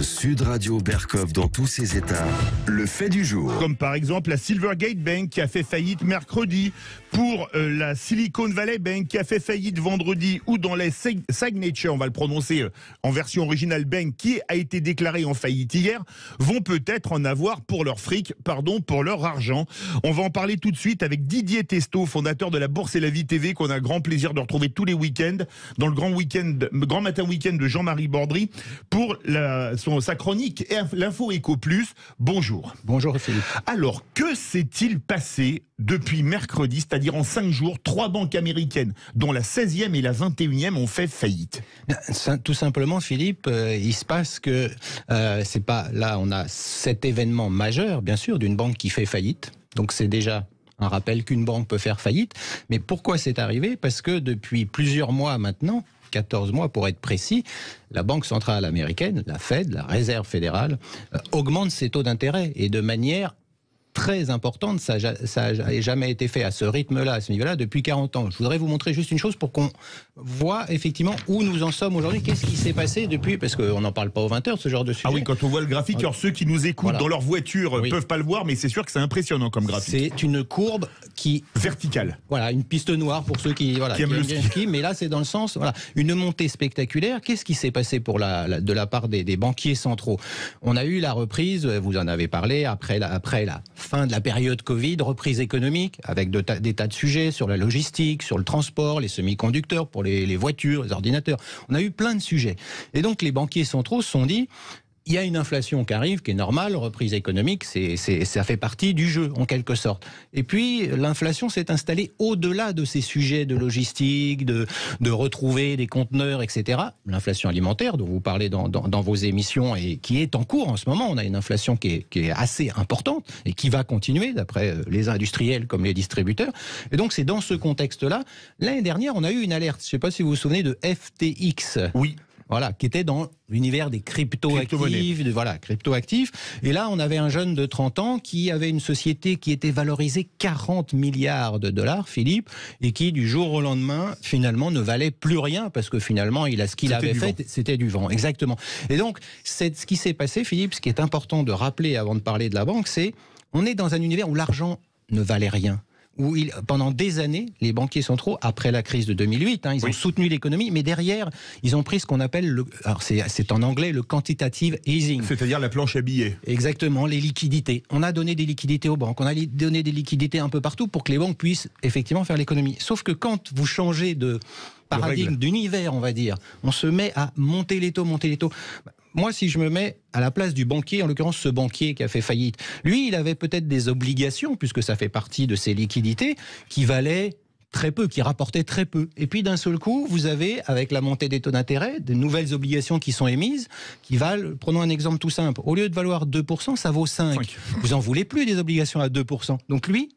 Sud Radio Berkov dans tous ses états. Le fait du jour. Comme par exemple la Silvergate Bank qui a fait faillite mercredi, pour la Silicon Valley Bank qui a fait faillite vendredi, ou dans les Signature, on va le prononcer en version originale, Bank qui a été déclaré en faillite hier, vont peut-être en avoir pour leur fric, pour leur argent. On va en parler tout de suite avec Didier Testo, fondateur de la Bourse et la Vie TV, qu'on a grand plaisir de retrouver tous les week-ends dans le grand matin week-end de Jean-Marie Bordry pour sa chronique l'Info Éco Plus. Bonjour. Bonjour Philippe. Alors, que s'est-il passé depuis mercredi, c'est-à-dire en 5 jours, 3 banques américaines, dont la 16e et la 21e, ont fait faillite? Tout simplement, Philippe, il se passe que c'est pas là, on a cet événement majeur, bien sûr, d'une banque qui fait faillite. Donc c'est déjà un rappel qu'une banque peut faire faillite. Mais pourquoi c'est arrivé? Parce que depuis plusieurs mois maintenant, 14 mois pour être précis, la Banque centrale américaine, la Fed, la Réserve fédérale, augmente ses taux d'intérêt, et de manière très importante. Ça n'a jamais été fait à ce rythme-là, à ce niveau-là, depuis 40 ans. Je voudrais vous montrer juste une chose pour qu'on voit effectivement où nous en sommes aujourd'hui. Qu'est-ce qui s'est passé depuis? Parce qu'on n'en parle pas aux 20h, ce genre de sujet. Ah oui, quand on voit le graphique, alors ceux qui nous écoutent dans leur voiture peuvent pas le voir, mais c'est sûr que c'est impressionnant comme graphique. C'est une courbe qui... verticale. Voilà, une piste noire pour ceux qui aiment le ski. Mais là, c'est dans le sens... Voilà, une montée spectaculaire. Qu'est-ce qui s'est passé de la part des banquiers centraux? On a eu la reprise, vous en avez parlé, après la fin de la période Covid, reprise économique, avec des tas de sujets sur la logistique, sur le transport, les semi-conducteurs pour les voitures, les ordinateurs. On a eu plein de sujets. Et donc les banquiers centraux se sont dit, il y a une inflation qui arrive, qui est normale, reprise économique, ça fait partie du jeu, en quelque sorte. Et puis, l'inflation s'est installée au-delà de ces sujets de logistique, de retrouver des conteneurs, etc. L'inflation alimentaire, dont vous parlez dans vos émissions, et qui est en cours en ce moment. On a une inflation qui est assez importante, et qui va continuer, d'après les industriels comme les distributeurs. Et donc, c'est dans ce contexte-là. L'année dernière, on a eu une alerte, je ne sais pas si vous vous souvenez de FTX. Oui. Voilà, qui était dans l'univers des crypto-actifs. Et là, on avait un jeune de 30 ans qui avait une société qui était valorisée 40 milliards de dollars, Philippe, et qui, du jour au lendemain, finalement, ne valait plus rien, parce que finalement, ce qu'il avait fait, c'était du vent. Exactement. Et donc, c'est ce qui s'est passé, Philippe. Ce qui est important de rappeler avant de parler de la banque, c'est on est dans un univers où l'argent ne valait rien. Où pendant des années, les banquiers centraux, après la crise de 2008, ils ont soutenu l'économie, mais derrière, ils ont pris ce qu'on appelle, alors c'est en anglais, le quantitative easing. C'est-à-dire la planche à billets. Exactement, les liquidités. On a donné des liquidités aux banques, on a donné des liquidités un peu partout pour que les banques puissent effectivement faire l'économie. Sauf que quand vous changez de paradigme, d'univers, on va dire, on se met à monter les taux. Moi, si je me mets à la place du banquier, en l'occurrence ce banquier qui a fait faillite, lui, il avait peut-être des obligations, puisque ça fait partie de ses liquidités, qui valaient très peu, qui rapportaient très peu. Et puis d'un seul coup, vous avez, avec la montée des taux d'intérêt, de nouvelles obligations qui sont émises, qui valent, prenons un exemple tout simple, au lieu de valoir 2%, ça vaut 5. Vous en voulez plus des obligations à 2%. Donc lui,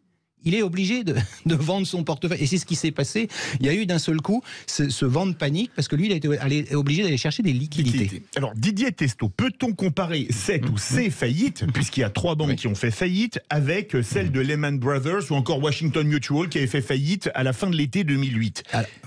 il est obligé de vendre son portefeuille. Et c'est ce qui s'est passé. Il y a eu d'un seul coup ce vent de panique, parce que lui, il a été obligé d'aller chercher des liquidités. Alors, Didier Testo, peut-on comparer cette ou ces faillites, puisqu'il y a 3 banques qui ont fait faillite, avec celle de Lehman Brothers ou encore Washington Mutual qui avait fait faillite à la fin de l'été 2008 ?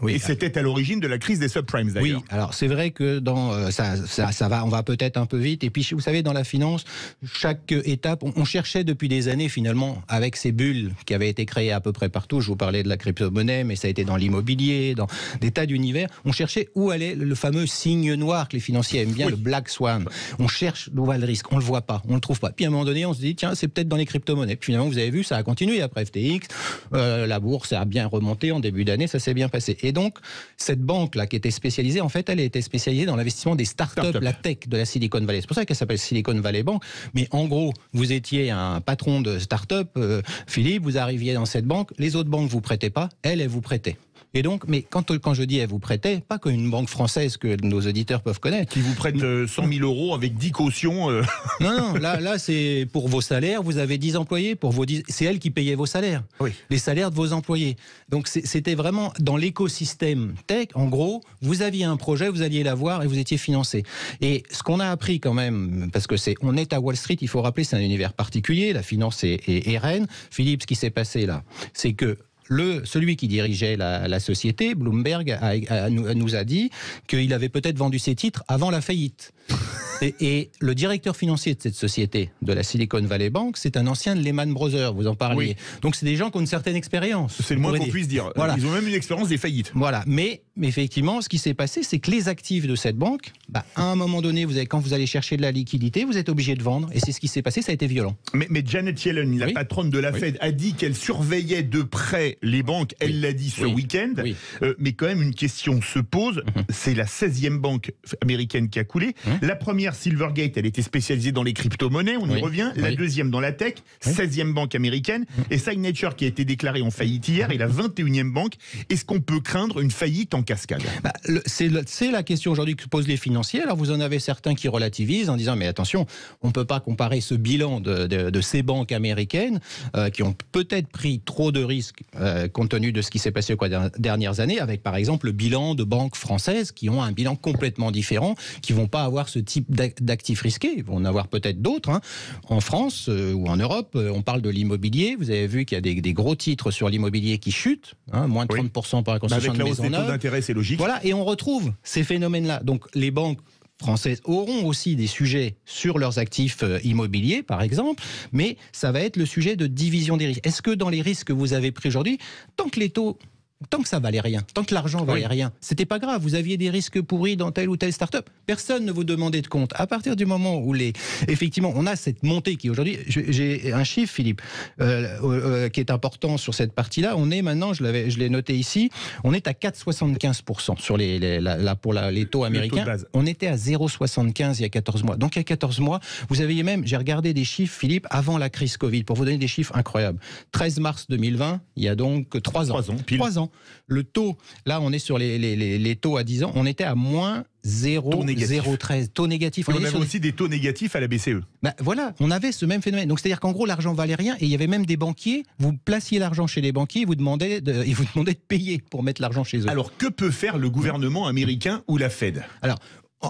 Et c'était à l'origine de la crise des subprimes, d'ailleurs. Oui, alors c'est vrai que ça va, on va peut-être un peu vite. Et puis, vous savez, dans la finance, chaque étape, on cherchait depuis des années, finalement, avec ces bulles qui avaient été créé à peu près partout. Je vous parlais de la crypto-monnaie, mais ça a été dans l'immobilier, dans des tas d'univers. On cherchait où allait le fameux signe noir que les financiers aiment bien, le Black Swan. On cherche d'où va le risque. On le voit pas, on le trouve pas. Puis à un moment donné, on se dit, tiens, c'est peut-être dans les crypto-monnaies. Puis finalement, vous avez vu, ça a continué après FTX. La bourse a bien remonté en début d'année, ça s'est bien passé. Et donc, cette banque-là qui était spécialisée, en fait, elle était spécialisée dans l'investissement des startups, la tech de la Silicon Valley. C'est pour ça qu'elle s'appelle Silicon Valley Bank. Mais en gros, vous étiez un patron de start-up, Philippe, vous arriviez dans cette banque, les autres banques vous prêtaient pas, elle vous prêtait. Et donc, mais quand je dis elle vous prêtait, pas comme une banque française que nos auditeurs peuvent connaître. Qui vous prête 100 000 € avec 10 cautions. Non, là c'est pour vos salaires, vous avez 10 employés, c'est elle qui payait vos salaires. Oui. Les salaires de vos employés. Donc c'était vraiment dans l'écosystème tech, en gros, vous aviez un projet, vous alliez l'avoir et vous étiez financé. Et ce qu'on a appris quand même, parce que on est à Wall Street, il faut rappeler, c'est un univers particulier, la finance est reine. Philippe, ce qui s'est passé là, c'est que celui qui dirigeait la société, Bloomberg, nous a dit qu'il avait peut-être vendu ses titres avant la faillite. Et le directeur financier de cette société, de la Silicon Valley Bank, c'est un ancien de Lehman Brothers, vous en parliez. Donc c'est des gens qui ont une certaine expérience. C'est le moins qu'on puisse dire. Voilà. Ils ont même une expérience des faillites. Voilà, mais effectivement, ce qui s'est passé, c'est que les actifs de cette banque, à un moment donné, quand vous allez chercher de la liquidité, vous êtes obligé de vendre. Et c'est ce qui s'est passé, ça a été violent. Mais Janet Yellen, la patronne de la Fed, a dit qu'elle surveillait de près les banques. Elle l'a dit ce week-end. Mais quand même, une question se pose. C'est la 16e banque américaine qui a coulé. La première, Silvergate, elle était spécialisée dans les crypto-monnaies, on y revient. La deuxième dans la tech, 16e banque américaine. Et Signature, qui a été déclarée en faillite hier, est la 21e banque. Est-ce qu'on peut craindre une faillite en cascade? C'est la question aujourd'hui que posent les financiers. Alors vous en avez certains qui relativisent en disant mais attention, on ne peut pas comparer ce bilan de ces banques américaines qui ont peut-être pris trop de risques compte tenu de ce qui s'est passé aux dernières années avec par exemple le bilan de banques françaises qui ont un bilan complètement différent, qui ne vont pas avoir ce type d'actifs risqués. Ils vont en avoir peut-être d'autres. En France ou en Europe, on parle de l'immobilier. Vous avez vu qu'il y a des gros titres sur l'immobilier qui chutent, moins de 30% par la construction de maisons neuves. Avec la hausse des taux d'intérêt, c'est logique. Voilà, et on retrouve ces phénomènes-là. Donc les banques françaises auront aussi des sujets sur leurs actifs immobiliers, par exemple, mais ça va être le sujet de division des risques. Est-ce que dans les risques que vous avez pris aujourd'hui, tant que ça valait rien, tant que l'argent valait rien, c'était pas grave, vous aviez des risques pourris dans telle ou telle start-up, personne ne vous demandait de compte. À partir du moment où effectivement, on a cette montée qui aujourd'hui, j'ai un chiffre, Philippe, qui est important sur cette partie-là, on est maintenant, je l'ai noté ici, on est à 4,75% sur pour les taux américains, on était à 0,75 il y a 14 mois. Donc il y a 14 mois, vous aviez même, j'ai regardé des chiffres, Philippe, avant la crise Covid, pour vous donner des chiffres incroyables. 13 mars 2020, il y a donc 3 ans. 3 ans. Le taux, là on est sur les taux à 10 ans, on était à moins 0,013. Taux négatif. On avait aussi des taux négatifs à la BCE. Voilà, on avait ce même phénomène. Donc c'est-à-dire qu'en gros l'argent valait rien et il y avait même des banquiers, vous placiez l'argent chez les banquiers, ils vous demandaient de payer pour mettre l'argent chez eux. Alors que peut faire le gouvernement américain ou la Fed? Alors,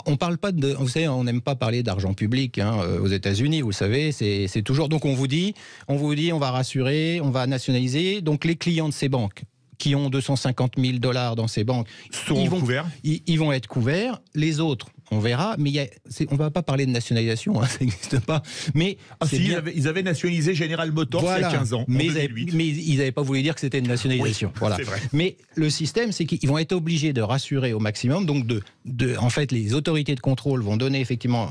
on parle pas vous savez, on n'aime pas parler d'argent public aux États-Unis, vous savez, c'est toujours. Donc on vous dit, on va rassurer, on va nationaliser. Donc les clients de ces banques qui ont 250 000 $ dans ces banques, ils vont être couverts. Les autres, on verra, mais on ne va pas parler de nationalisation, ça n'existe pas. Mais ils avaient nationalisé General Motors il y a 15 ans, mais ils n'avaient pas voulu dire que c'était une nationalisation. Oui, c'est vrai. Mais le système, c'est qu'ils vont être obligés de rassurer au maximum. Donc, en fait, les autorités de contrôle vont donner effectivement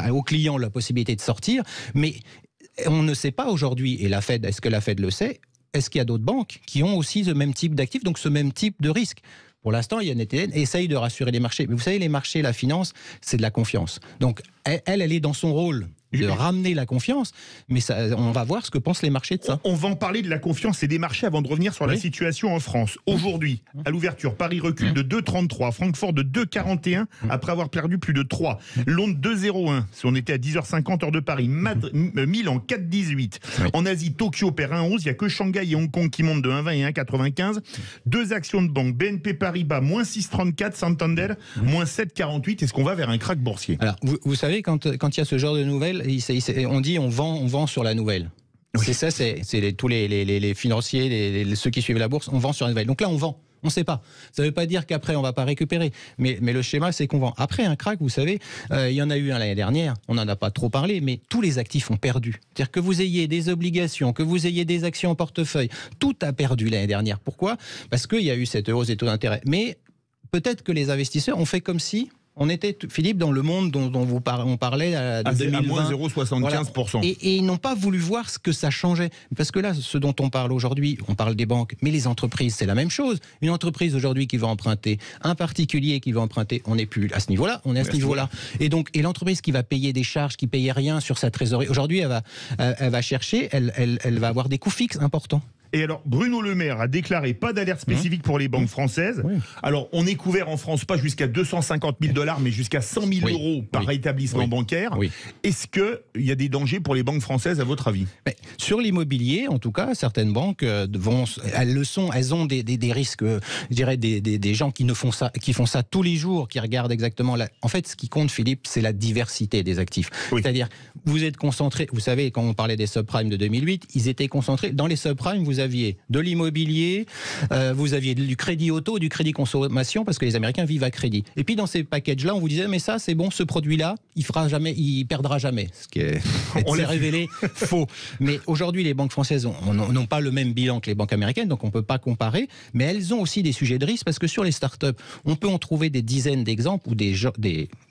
aux clients la possibilité de sortir. Mais on ne sait pas aujourd'hui, et la Fed, est-ce que la Fed le sait? Est-ce qu'il y a d'autres banques qui ont aussi ce même type d'actifs, donc ce même type de risque? Pour l'instant, Janet Yellen essaye de rassurer les marchés. Mais vous savez, les marchés, la finance, c'est de la confiance. Donc, elle est dans son rôle de ramener la confiance, mais on va voir ce que pensent les marchés de ça. On va en parler de la confiance et des marchés avant de revenir sur la situation en France. Aujourd'hui, à l'ouverture, Paris recule de 2,33, Francfort de 2,41 après avoir perdu plus de 3. Londres 2,01, si on était à 10h50 heure de Paris. Milan 4,18. En Asie, Tokyo perd 1,11. Il n'y a que Shanghai et Hong Kong qui montent de 1,20 et 1,95. Deux actions de banque, BNP Paribas moins 6,34, Santander moins 7,48. Est-ce qu'on va vers un krach boursier? Alors, vous savez, quand il y a ce genre de nouvelles, on dit on vend sur la nouvelle. Oui. C'est ça, c'est tous les financiers, ceux qui suivent la bourse, on vend sur la nouvelle. Donc là, on vend. On ne sait pas. Ça ne veut pas dire qu'après, on ne va pas récupérer. Mais le schéma, c'est qu'on vend. Après un krach, vous savez, il y en a eu un l'année dernière, on n'en a pas trop parlé, mais tous les actifs ont perdu. C'est-à-dire que vous ayez des obligations, que vous ayez des actions en portefeuille, tout a perdu l'année dernière. Pourquoi? Parce qu'il y a eu cette hausse des taux d'intérêt. Mais peut-être que les investisseurs ont fait comme si on était, Philippe, dans le monde dont on parlait de 2020. À moins 0,75%. Voilà. Et ils n'ont pas voulu voir ce que ça changeait. Parce que là, ce dont on parle aujourd'hui, on parle des banques, mais les entreprises, c'est la même chose. Une entreprise aujourd'hui qui va emprunter, un particulier qui va emprunter, on n'est plus à ce niveau-là, on est à ce niveau-là. Et donc, l'entreprise qui va payer des charges, qui ne payait rien sur sa trésorerie, aujourd'hui, elle va chercher, elle va avoir des coûts fixes importants. Et alors, Bruno Le Maire a déclaré pas d'alerte spécifique pour les banques françaises. Oui. Alors, on est couvert en France, pas jusqu'à 250 000 $, mais jusqu'à 100 000 € par établissement bancaire. Oui. Est-ce qu'il y a des dangers pour les banques françaises, à votre avis? Sur l'immobilier, en tout cas, certaines banques elles ont des risques, je dirais, des gens qui font ça tous les jours, qui regardent exactement. En fait, ce qui compte, Philippe, c'est la diversité des actifs. Oui. C'est-à-dire, vous êtes concentré, vous savez, quand on parlait des subprimes de 2008, ils étaient concentrés. Dans les subprimes, vous aviez de l'immobilier, vous aviez du crédit auto, du crédit consommation, parce que les Américains vivent à crédit. Et puis dans ces packages-là, on vous disait, mais ça, c'est bon, ce produit-là, il perdra jamais. Ce qui s'est révélé faux. Mais aujourd'hui, les banques françaises n'ont pas le même bilan que les banques américaines, donc on ne peut pas comparer. Mais elles ont aussi des sujets de risque, parce que sur les startups, on peut en trouver des dizaines d'exemples où des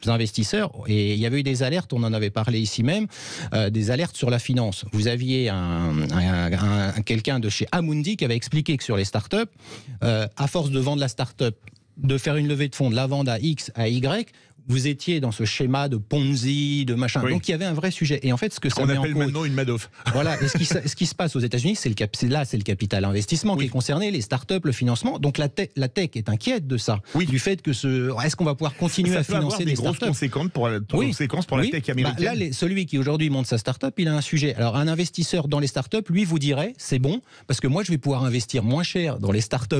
investisseurs, et il y avait eu des alertes, on en avait parlé ici même, des alertes sur la finance. Vous aviez quelqu'un de chez Amundi qui avait expliqué que sur les startups, à force de vendre la startup, de faire une levée de fonds, de la vendre à X à Y, vous étiez dans ce schéma de Ponzi, de machin. Oui. Donc il y avait un vrai sujet. Et en fait, ce que ça met en cause, maintenant une Madoff. Voilà. Et ce qui se passe aux États-Unis, c'est le capital investissement qui est concerné, les startups, le financement. Donc la tech est inquiète de ça, du fait que est-ce qu'on va pouvoir continuer à financer des startups. Ça peut avoir des grosses conséquences pour la tech américaine. Là, celui qui aujourd'hui monte sa startup, il a un sujet. Alors un investisseur dans les startups, lui, vous dirait, c'est bon, parce que moi, je vais pouvoir investir moins cher dans les startups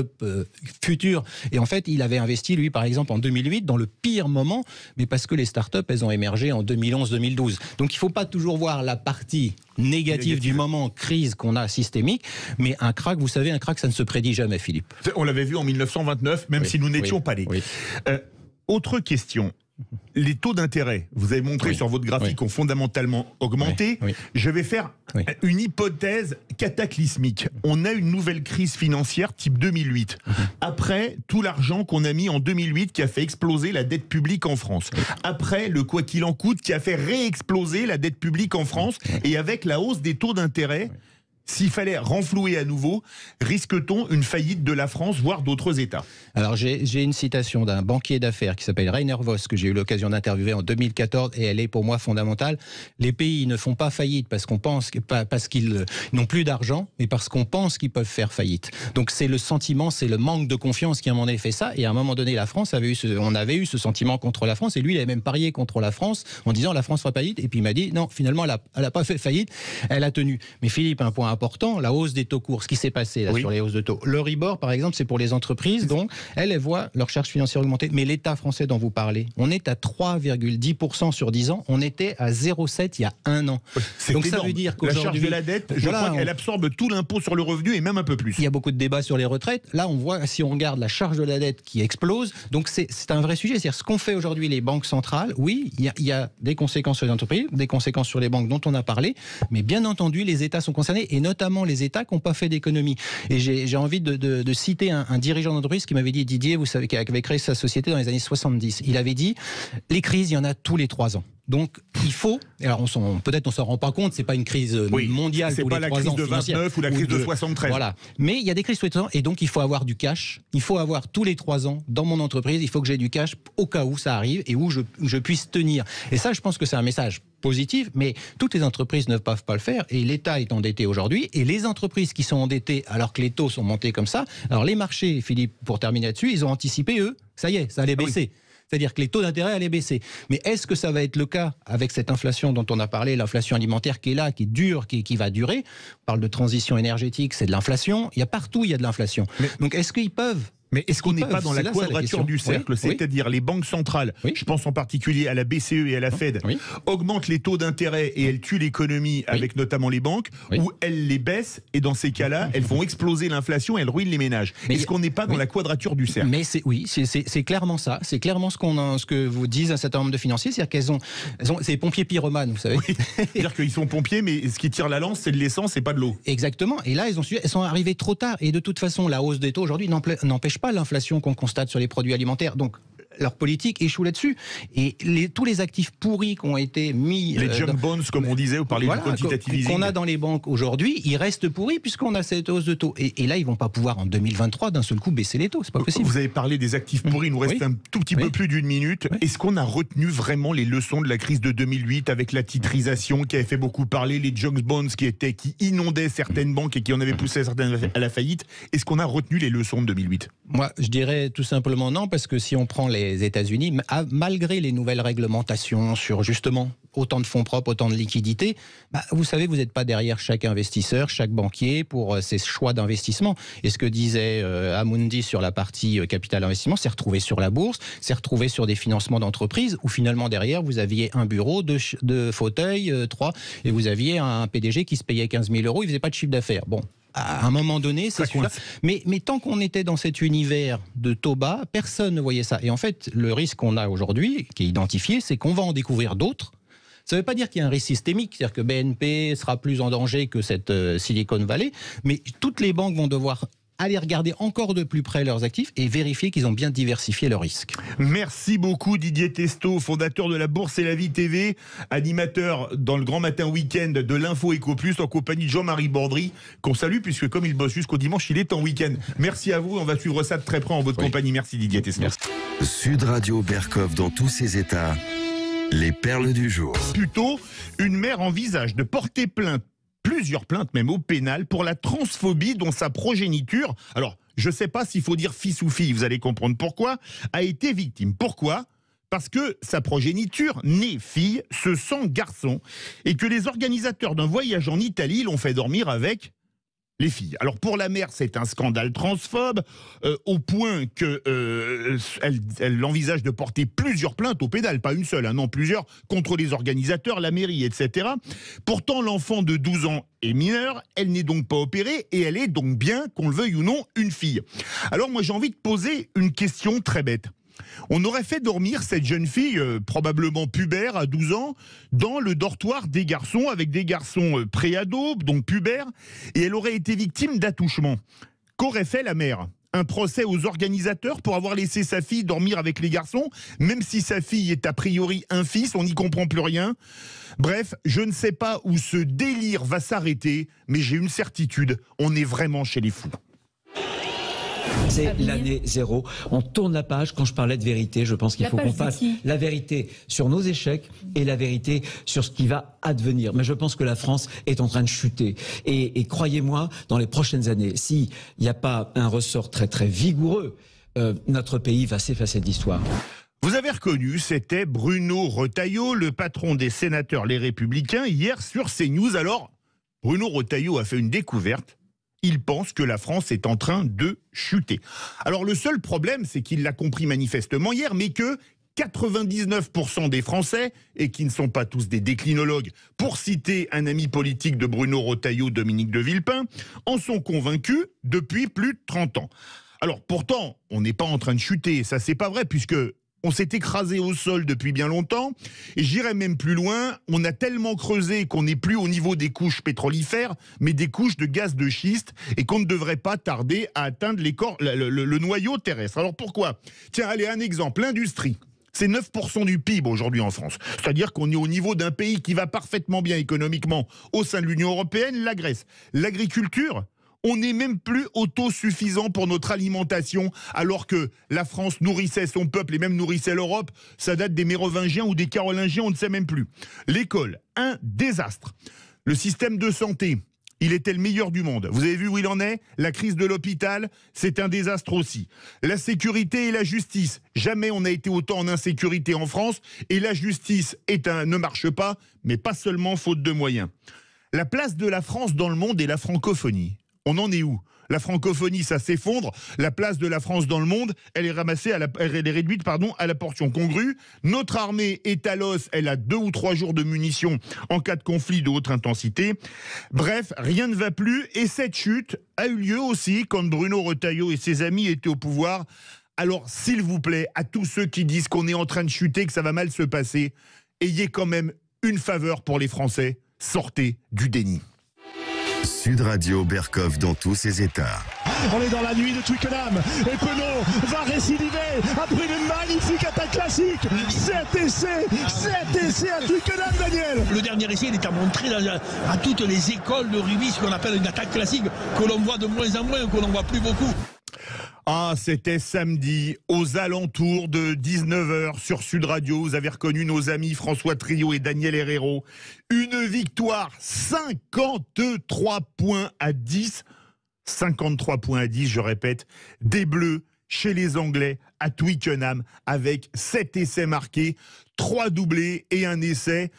futures. Et en fait, il avait investi, lui, par exemple, en 2008, dans le pire moment, mais parce que les startups, elles ont émergé en 2011-2012. Donc il ne faut pas toujours voir la partie négative du moment, crise qu'on a systémique, mais un krach, vous savez, un krach, ça ne se prédit jamais, Philippe. On l'avait vu en 1929, même si nous n'étions pas nés. Autre question. Les taux d'intérêt, vous avez montré sur votre graphique, ont fondamentalement augmenté. Je vais faire une hypothèse cataclysmique. On a une nouvelle crise financière type 2008. Après tout l'argent qu'on a mis en 2008 qui a fait exploser la dette publique en France. Après le quoi qu'il en coûte qui a fait réexploser la dette publique en France. Et avec la hausse des taux d'intérêt, s'il fallait renflouer à nouveau, risque-t-on une faillite de la France, voire d'autres États? Alors j'ai une citation d'un banquier d'affaires qui s'appelle Rainer Voss, que j'ai eu l'occasion d'interviewer en 2014, et elle est pour moi fondamentale. Les pays ne font pas faillite parce qu'ils n'ont plus d'argent, mais parce qu'on pense qu'ils peuvent faire faillite. Donc c'est le sentiment, c'est le manque de confiance qui à un moment donné fait ça, et à un moment donné on avait eu ce sentiment contre la France, et lui il avait même parié contre la France en disant la France fera faillite, et puis il m'a dit non, finalement elle n'a pas fait faillite, elle a tenu. Mais Philippe, un point important, la hausse des taux courts, ce qui s'est passé là, sur les hausses de taux. L'Euribor, par exemple, c'est pour les entreprises, donc elles voient leurs charges financières augmenter. Mais l'État français dont vous parlez, on est à 3,10% sur 10 ans, on était à 0,7 il y a un an. Donc énorme. Ça veut dire qu'aujourd'hui, la charge de la dette, je crois qu'elle absorbe tout l'impôt sur le revenu et même un peu plus. Il y a beaucoup de débats sur les retraites. Là, on voit, si on regarde la charge de la dette qui explose, donc c'est un vrai sujet. C'est-à-dire ce qu'ont fait aujourd'hui les banques centrales, oui, il y a des conséquences sur les entreprises, des conséquences sur les banques dont on a parlé, mais bien entendu, les États sont concernés, et notamment les États qui n'ont pas fait d'économie. Et j'ai envie de citer un dirigeant d'entreprise qui m'avait dit, Didier, vous savez, qui avait créé sa société dans les années 70. Il avait dit, les crises, il y en a tous les 3 ans. Donc, il faut... Alors, peut-être on ne s'en rend pas compte, ce n'est pas une crise mondiale tous les 3 ans. C'est pas la crise de 29 ou la crise de 73. Voilà. Mais il y a des crises tous les 3 ans, et donc il faut avoir du cash. Il faut avoir tous les 3 ans, dans mon entreprise, il faut que j'ai du cash au cas où ça arrive et où je puisse tenir. Et ça, je pense que c'est un message positif, mais toutes les entreprises ne peuvent pas le faire, et l'État est endetté aujourd'hui, et les entreprises qui sont endettées alors que les taux sont montés comme ça, alors les marchés, Philippe, pour terminer là-dessus, ils ont anticipé, eux, ça y est, ça allait baisser. C'est-à-dire que les taux d'intérêt allaient baisser. Mais est-ce que ça va être le cas avec cette inflation dont on a parlé, l'inflation alimentaire qui est là, qui est dure, qui va durer? On parle de transition énergétique, c'est de l'inflation. Il y a partout, il y a de l'inflation. Donc est-ce qu'ils peuvent... Mais est-ce qu'on n'est pas dans la quadrature du cercle? C'est-à-dire les banques centrales, je pense en particulier à la BCE et à la Fed, augmentent les taux d'intérêt et elles tuent l'économie avec notamment les banques, ou elles les baissent, et dans ces cas-là, elles font exploser l'inflation et elles ruinent les ménages. Est-ce qu'on n'est pas dans la quadrature du cercle? Mais c'est clairement ça. C'est clairement ce que vous disent un certain nombre de financiers, c'est-à-dire qu'elles ont c'est les pompiers pyromanes, vous savez. C'est-à-dire qu'ils sont pompiers, mais ce qui tire la lance, c'est de l'essence et pas de l'eau. Exactement. Et là, elles sont arrivées trop tard. Et de toute façon, la hausse des taux aujourd'hui n'empêche pas l'inflation qu'on constate sur les produits alimentaires. Donc, leur politique échoue là-dessus. Et tous les actifs pourris qui ont été mis... Les junk bonds, comme on disait, vous parlez du quantitative easing. Qu'on a dans les banques aujourd'hui, ils restent pourris puisqu'on a cette hausse de taux. Et là, ils ne vont pas pouvoir, en 2023, d'un seul coup, baisser les taux. C'est pas possible. Vous avez parlé des actifs pourris, il nous reste un tout petit peu plus d'une minute. Est-ce qu'on a retenu vraiment les leçons de la crise de 2008 avec la titrisation qui avait fait beaucoup parler, les junk bonds qui inondaient certaines banques et qui en avaient poussé certaines à la faillite? Est-ce qu'on a retenu les leçons de 2008? Moi, je dirais tout simplement non, parce que si on prend les États-Unis, malgré les nouvelles réglementations sur justement autant de fonds propres, autant de liquidités, vous savez, vous n'êtes pas derrière chaque investisseur, chaque banquier pour ses choix d'investissement. Et ce que disait Amundi sur la partie capital investissement, c'est retrouvé sur la bourse, c'est retrouvé sur des financements d'entreprises où finalement derrière vous aviez un bureau, deux fauteuils, 3, et vous aviez un PDG qui se payait 15 000 €, il ne faisait pas de chiffre d'affaires. Bon. à un moment donné, c'est celui-là. Mais tant qu'on était dans cet univers de taux bas, personne ne voyait ça. Et en fait, le risque qu'on a aujourd'hui, qui est identifié, c'est qu'on va en découvrir d'autres. Ça ne veut pas dire qu'il y a un risque systémique, c'est-à-dire que BNP sera plus en danger que cette Silicon Valley, mais toutes les banques vont devoir aller regarder encore de plus près leurs actifs et vérifier qu'ils ont bien diversifié leurs risques. Merci beaucoup Didier Testo, fondateur de la Bourse et la Vie TV, animateur dans le Grand Matin Week-end de l'Info Éco Plus en compagnie de Jean-Marie Bordry, qu'on salue puisque comme il bosse jusqu'au dimanche, il est en week-end. Merci à vous, on va suivre ça de très près en votre compagnie. Merci Didier Testo. Merci. Sud Radio Berkov dans tous ses états, les perles du jour. Plutôt, une mère envisage de porter plainte, plusieurs plaintes même au pénal, pour la transphobie dont sa progéniture, alors je ne sais pas s'il faut dire fils ou fille, vous allez comprendre pourquoi, a été victime. Pourquoi ? Parce que sa progéniture, née fille, se sent garçon, et que les organisateurs d'un voyage en Italie l'ont fait dormir avec les filles. Alors pour la mère, c'est un scandale transphobe, au point qu'elle envisage de porter plusieurs plaintes au pénal, pas une seule, non, plusieurs, contre les organisateurs, la mairie, etc. Pourtant, l'enfant de 12 ans est mineur, elle n'est donc pas opérée, et elle est donc bien, qu'on le veuille ou non, une fille. Alors moi j'ai envie de poser une question très bête. On aurait fait dormir cette jeune fille, probablement pubère à 12 ans, dans le dortoir des garçons, avec des garçons préados, donc pubères, et elle aurait été victime d'attouchement. Qu'aurait fait la mère ? Un procès aux organisateurs pour avoir laissé sa fille dormir avec les garçons, même si sa fille est a priori un fils, on n'y comprend plus rien. Bref, je ne sais pas où ce délire va s'arrêter, mais j'ai une certitude, on est vraiment chez les fous. C'est l'année zéro. On tourne la page. Quand je parlais de vérité, je pense qu'il faut qu'on fasse la vérité sur nos échecs et la vérité sur ce qui va advenir. Mais je pense que la France est en train de chuter. Et croyez-moi, dans les prochaines années, s'il n'y a pas un ressort très très vigoureux, notre pays va s'effacer de l'histoire. Vous avez reconnu, c'était Bruno Retailleau, le patron des sénateurs Les Républicains, hier sur CNews. Alors, Bruno Retailleau a fait une découverte. Il pense que la France est en train de chuter. Alors le seul problème, c'est qu'il l'a compris manifestement hier, mais que 99% des Français, et qui ne sont pas tous des déclinologues, pour citer un ami politique de Bruno Retailleau, Dominique de Villepin, en sont convaincus depuis plus de 30 ans. Alors pourtant, on n'est pas en train de chuter, ça c'est pas vrai, puisque on s'est écrasé au sol depuis bien longtemps, et j'irais même plus loin, on a tellement creusé qu'on n'est plus au niveau des couches pétrolifères, mais des couches de gaz de schiste, et qu'on ne devrait pas tarder à atteindre le noyau terrestre. Alors pourquoi ? Tiens, allez, un exemple, l'industrie. C'est 9% du PIB aujourd'hui en France. C'est-à-dire qu'on est au niveau d'un pays qui va parfaitement bien économiquement au sein de l'Union européenne, la Grèce. L'agriculture ? On n'est même plus autosuffisant pour notre alimentation, alors que la France nourrissait son peuple et même nourrissait l'Europe. Ça date des Mérovingiens ou des Carolingiens, on ne sait même plus. L'école, un désastre. Le système de santé, il était le meilleur du monde. Vous avez vu où il en est ? La crise de l'hôpital, c'est un désastre aussi. La sécurité et la justice, jamais on a été autant en insécurité en France, et la justice ne marche pas, mais pas seulement faute de moyens. La place de la France dans le monde et la francophonie. On en est où ? La francophonie, ça s'effondre. La place de la France dans le monde, elle est réduite à la portion congrue. Notre armée est à l'os, elle a 2 ou 3 jours de munitions en cas de conflit de haute intensité. Bref, rien ne va plus. Et cette chute a eu lieu aussi quand Bruno Retailleau et ses amis étaient au pouvoir. Alors, s'il vous plaît, à tous ceux qui disent qu'on est en train de chuter, que ça va mal se passer, ayez quand même une faveur pour les Français. Sortez du déni. Sud Radio Berkov dans tous ses états. On est dans la nuit de Twickenham et Penaud va récidiver après une magnifique attaque classique. 7 essais à Twickenham, Daniel. Le dernier essai, il est à montrer à toutes les écoles de rugby, ce qu'on appelle une attaque classique, que l'on voit de moins en moins, que l'on voit plus beaucoup. Ah, c'était samedi, aux alentours de 19h sur Sud Radio. Vous avez reconnu nos amis François Trio et Daniel Herrero. Une victoire, 53 points à 10. 53 points à 10, je répète, des Bleus chez les Anglais à Twickenham avec 7 essais marqués, 3 doublés et un essai.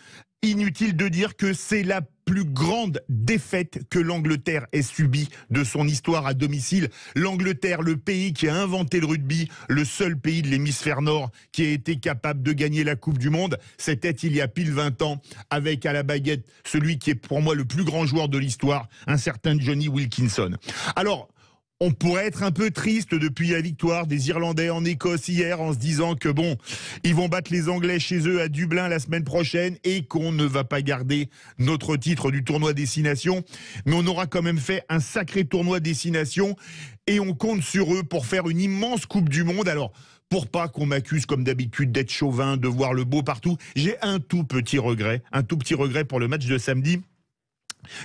Inutile de dire que c'est la plus grande défaite que l'Angleterre ait subie de son histoire à domicile. L'Angleterre, le pays qui a inventé le rugby, le seul pays de l'hémisphère nord qui a été capable de gagner la Coupe du Monde, c'était il y a pile 20 ans, avec à la baguette celui qui est pour moi le plus grand joueur de l'histoire, un certain Johnny Wilkinson. Alors, on pourrait être un peu triste depuis la victoire des Irlandais en Écosse hier en se disant que bon, ils vont battre les Anglais chez eux à Dublin la semaine prochaine et qu'on ne va pas garder notre titre du tournoi Destination. Mais on aura quand même fait un sacré tournoi Destination et on compte sur eux pour faire une immense Coupe du Monde. Alors, pour pas qu'on m'accuse comme d'habitude d'être chauvin, de voir le beau partout, j'ai un tout petit regret pour le match de samedi.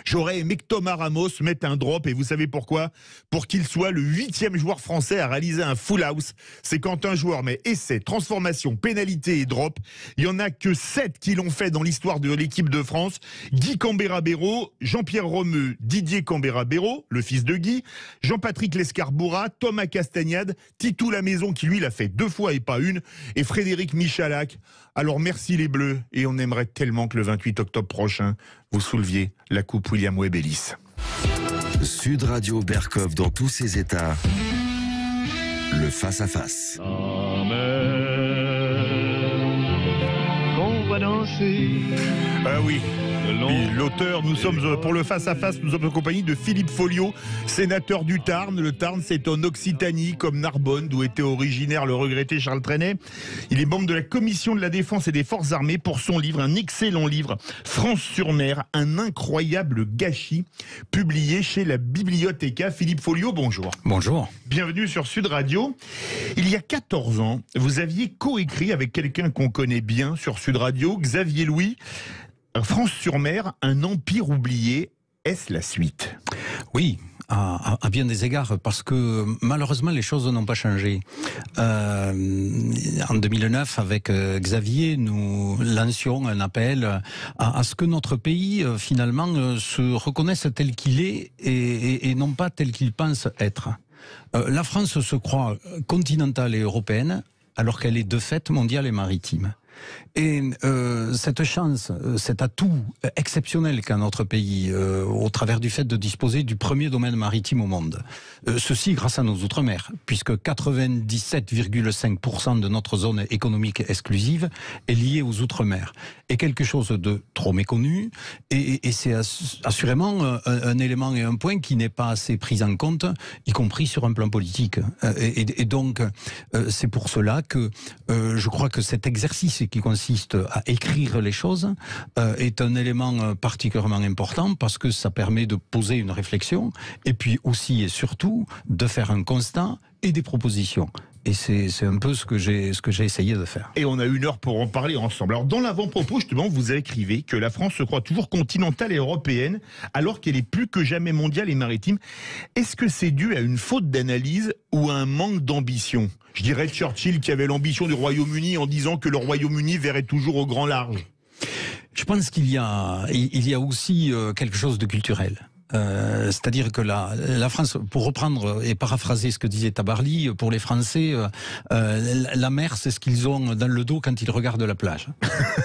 J'aurais aimé que Thomas Ramos mette un drop, et vous savez pourquoi? Pour qu'il soit le 8e joueur français à réaliser un full house. C'est quand un joueur met essai, transformation, pénalité et drop. Il n'y en a que 7 qui l'ont fait dans l'histoire de l'équipe de France. Guy Cambera-Béraud, Jean-Pierre Romeu, Didier Cambera-Béraud, le fils de Guy, Jean-Patrick Lescarboura, Thomas Castagnade, Titou Lamaison qui lui l'a fait 2 fois et pas une, et Frédéric Michalak. Alors merci les Bleus, et on aimerait tellement que le 28 octobre prochain, vous souleviez la Coupe William Webelis. Sud Radio Berkov dans tous ses états. Le face-à-face. On va danser. Ah oui. L'auteur, nous sommes pour le face-à-face, nous sommes en compagnie de Philippe Folliot, sénateur du Tarn. Le Tarn, c'est en Occitanie, comme Narbonne, d'où était originaire le regretté Charles Trenet. Il est membre de la Commission de la Défense et des Forces Armées pour son livre, un excellent livre, France-sur-Mer, un incroyable gâchis, publié chez la Bibliothéca. Philippe Folliot, bonjour. Bonjour. Bienvenue sur Sud Radio. Il y a 14 ans, vous aviez coécrit avec quelqu'un qu'on connaît bien sur Sud Radio, Xavier Louis, France-sur-Mer, un empire oublié. Est-ce la suite? Oui, à bien des égards, parce que malheureusement les choses n'ont pas changé. En 2009, avec Xavier, nous lancions un appel à ce que notre pays, finalement, se reconnaisse tel qu'il est et non pas tel qu'il pense être. La France se croit continentale et européenne, alors qu'elle est de fait mondiale et maritime. Et cette chance, cet atout exceptionnel qu'a notre pays au travers du fait de disposer du premier domaine maritime au monde, ceci grâce à nos outre-mer, puisque 97,5% de notre zone économique exclusive est liée aux outre-mer, est quelque chose de trop méconnu, et c'est assurément un élément et un point qui n'est pas assez pris en compte, y compris sur un plan politique. Et donc, c'est pour cela que je crois que cet exercice qui consiste à écrire les choses est un élément particulièrement important, parce que ça permet de poser une réflexion et puis aussi et surtout de faire un constat et des propositions. Et c'est un peu ce que j'ai essayé de faire. Et on a 1 heure pour en parler ensemble. Alors dans l'avant-propos, justement, vous écrivez que la France se croit toujours continentale et européenne, alors qu'elle est plus que jamais mondiale et maritime. Est-ce que c'est dû à une faute d'analyse ou à un manque d'ambition? Je dirais Churchill qui avait l'ambition du Royaume-Uni en disant que le Royaume-Uni verrait toujours au grand large. Je pense qu'il y a aussi quelque chose de culturel. C'est-à-dire que la France, pour reprendre et paraphraser ce que disait Tabarly, pour les Français, la mer, c'est ce qu'ils ont dans le dos quand ils regardent la plage.